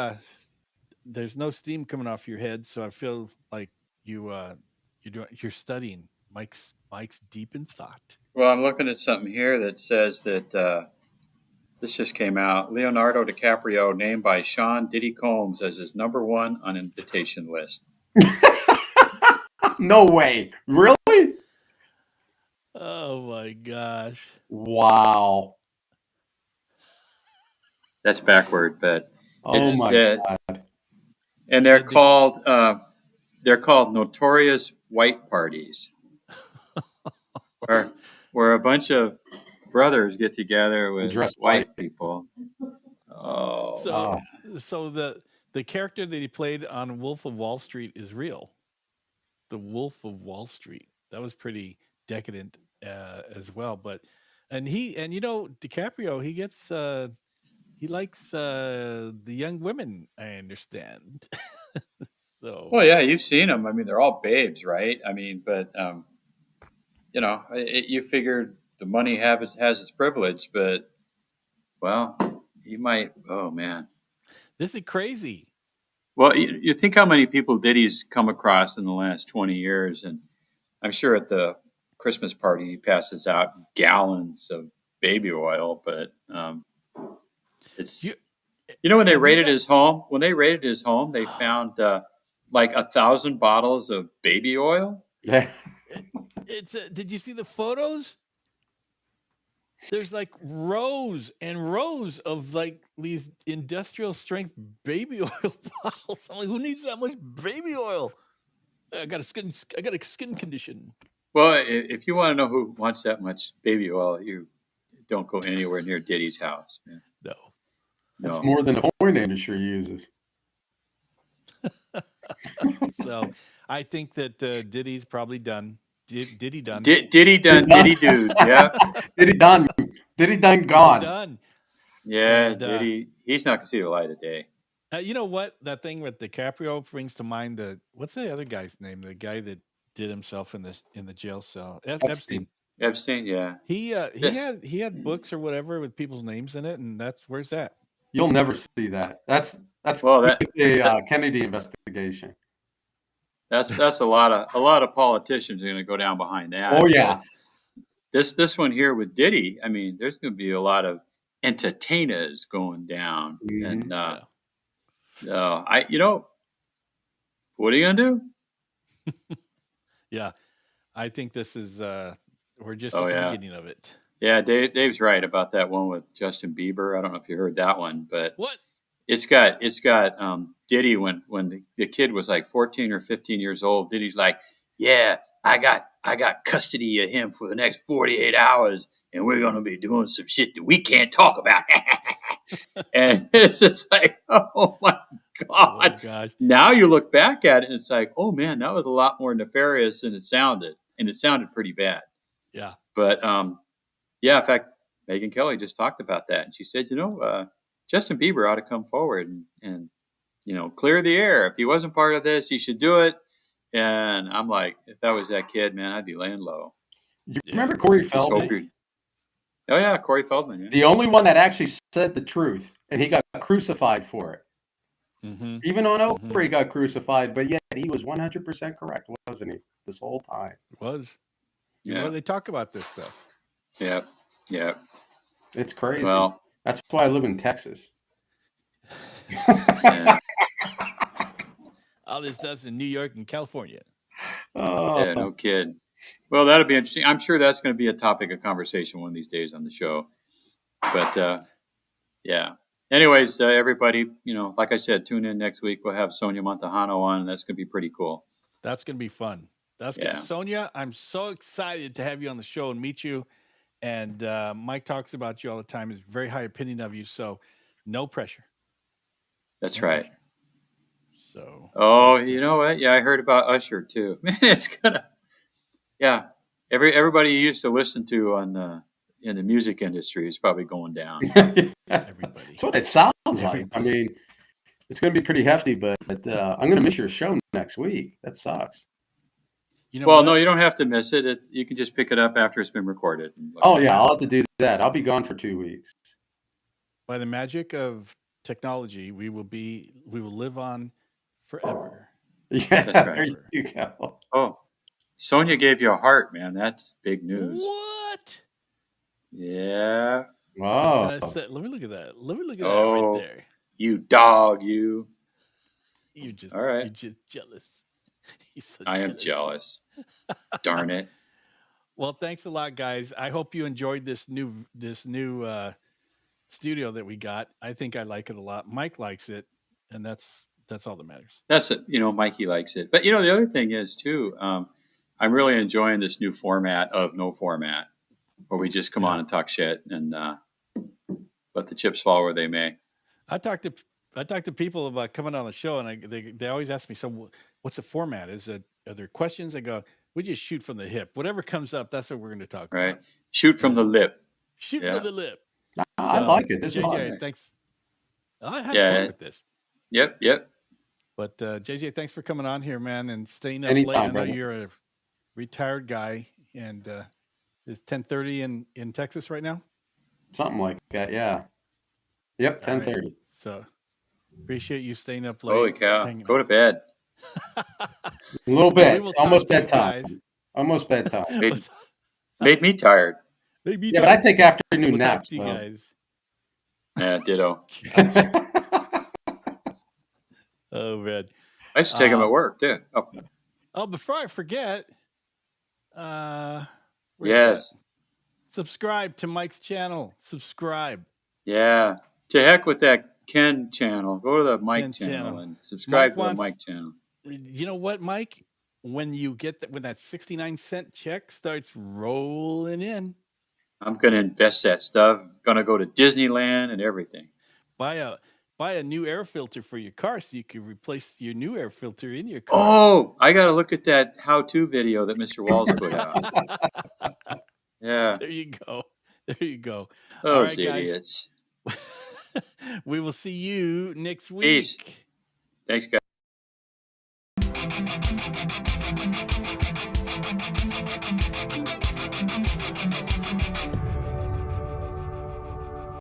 There's no steam coming off your head, so I feel like you're studying. Mike's deep in thought. Well, I'm looking at something here that says that this just came out. Leonardo DiCaprio named by Sean Diddy Combs as his number one on invitation list. No way. Really? Oh my gosh. Wow. That's backward, but oh my God. And they're called notorious white parties, where a bunch of brothers get together with white people. Oh, so the character that he played on Wolf of Wall Street is real. The Wolf of Wall Street. That was pretty decadent as well. And DiCaprio, he likes the young women, I understand. So. Well, yeah, you've seen them. I mean, they're all babes, right? I mean, but you figured the money has its privilege, but well, you might. Oh man, this is crazy. Well, you think how many people Diddy's come across in the last 20 years, and I'm sure at the Christmas party he passes out gallons of baby oil, but it's when they raided his home. When they raided his home, they found like 1,000 bottles of baby oil. Yeah. It's did you see the photos? There's like rows and rows of like these industrial strength baby oil bottles. I'm like, who needs that much baby oil? I got a skin condition. Well, if you want to know who wants that much baby oil, you don't go anywhere near Diddy's house. Man. No. That's No. more than the porn industry uses. So I think that Diddy's probably done. Diddy done. Diddy done, Diddy dude. Yeah. Diddy done. Diddy done gone. Done. Yeah, And, Diddy. He's not going to see the light of day. You know what? That thing with DiCaprio brings to mind what's the other guy's name? The guy that did himself in the jail cell. Epstein. Epstein, yeah. He This- had books or whatever with people's names in it, and where's that? You'll never see that. That's Well, the Kennedy investigation. That's a lot of politicians are going to go down behind that. Oh yeah. This one here with Diddy, I mean, there's going to be a lot of entertainers going down, Mhm. and what are you going to do? Yeah, I think this is we're just Oh, at the yeah. beginning of it. Yeah, Dave's right about that one with Justin Bieber. I don't know if you heard that one, but What? it's got Diddy when the kid was like 14 or 15 years old. Diddy's like, yeah, I got custody of him for the next 48 hours, and we're gonna be doing some shit that we can't talk about. And it's just like, oh my Oh god. gosh. Now you look back at it and it's like, oh man, that was a lot more nefarious than it sounded, and it sounded pretty bad. Yeah. But yeah, in fact, Megyn Kelly just talked about that, and she said, Justin Bieber ought to come forward and clear the air. If he wasn't part of this, he should do it. And I'm like, if that was that kid, man, I'd be laying low. You remember Corey Just Feldman? hope you're- Oh yeah, Corey Feldman. Yeah. The only one that actually said the truth, and he got crucified for it. Mm-hmm. Even on Oprah, he got crucified, but yet he was 100% correct, wasn't he? This whole time. It was. Yeah. Well, they talk about this stuff. Yeah. Yeah. It's crazy. Well, That's why I live in Texas. yeah, All this does in New York and California. Oh, yeah, no kid. Well, that'll be interesting. I'm sure that's going to be a topic of conversation one of these days on the show. But yeah. Anyways, everybody, like I said, tune in next week. We'll have Sonia Montejano on, and that's going to be pretty cool. That's going to be fun. That's Yeah. good. Sonia, I'm so excited to have you on the show and meet you. And Mike talks about you all the time. He's very high opinion of you. So no pressure. That's No right. pressure. So. Oh, you know what? Yeah, I heard about Usher too. Man, it's gonna. Yeah, everybody you used to listen to on in the music industry is probably going down. Everybody. That's what it sounds like. I mean, it's going to be pretty hefty, but I'm going to miss your show next week. That sucks. You know Well, what? no, you don't have to miss it. You can just pick it up after it's been recorded. and look Oh at it. yeah, I'll have to do that. I'll be gone for 2 weeks. By the magic of technology, we will live on forever. Yeah, That's right. there you go. Oh, Sonia gave you a heart, man. That's big news. What? Yeah, Wow. And I said, let me look at that. Let me look at that Oh. right there. you dog, you. You're just, All right. you're just jealous. You're so I am jealous. Darn it. Well, thanks a lot, guys. I hope you enjoyed this new studio that we got. I think I like it a lot. Mike likes it, and that's all that matters. That's it. Mikey likes it. But the other thing is too, I'm really enjoying this new format of no format, where we just come on and talk shit and let the chips fall where they may. I talk to people about coming on the show, and they always ask me, so what's the format? Are there questions? I go, we just shoot from the hip. Whatever comes up, that's what we're going to talk Right? about. Shoot from the lip. Shoot Yeah. from the lip. I like it. This is JJ, fun. thanks. I had Yeah. fun with this. Yep. But JJ, thanks for coming on here, man, and staying up Anytime, late. I know brother. you're a retired guy, and it's 10:30 in Texas right now. Something like that. Yeah. Yep. All right. 10:30. So appreciate you staying up late. Holy cow. hanging Go out. to bed. A little We bit. will talk Almost to you bedtime. guys. Almost bedtime. Made me tired. Maybe Yeah, but I take afternoon we'll talk naps. to you so. guys. Yeah, ditto. Oh man. I used to take them at work too. Oh, Oh, before I forget, Where's that? Yes. Subscribe to Mike's channel. Subscribe. Yeah. To heck with that Ken channel. Go to the Mike Ken channel channel. and subscribe Mike to the wants. Mike channel. You know what, Mike? When you get that, when that 69-cent check starts rolling in, I'm going to invest that stuff. Going to go to Disneyland and everything. buy a new air filter for your car so you can replace your new air filter in your car. Oh, I got to look at that how-to video that Mr. Walls put out. Yeah. There you go. There you go. All Those right, guys. idiots. We will see you next Peace. week. Thanks, guys.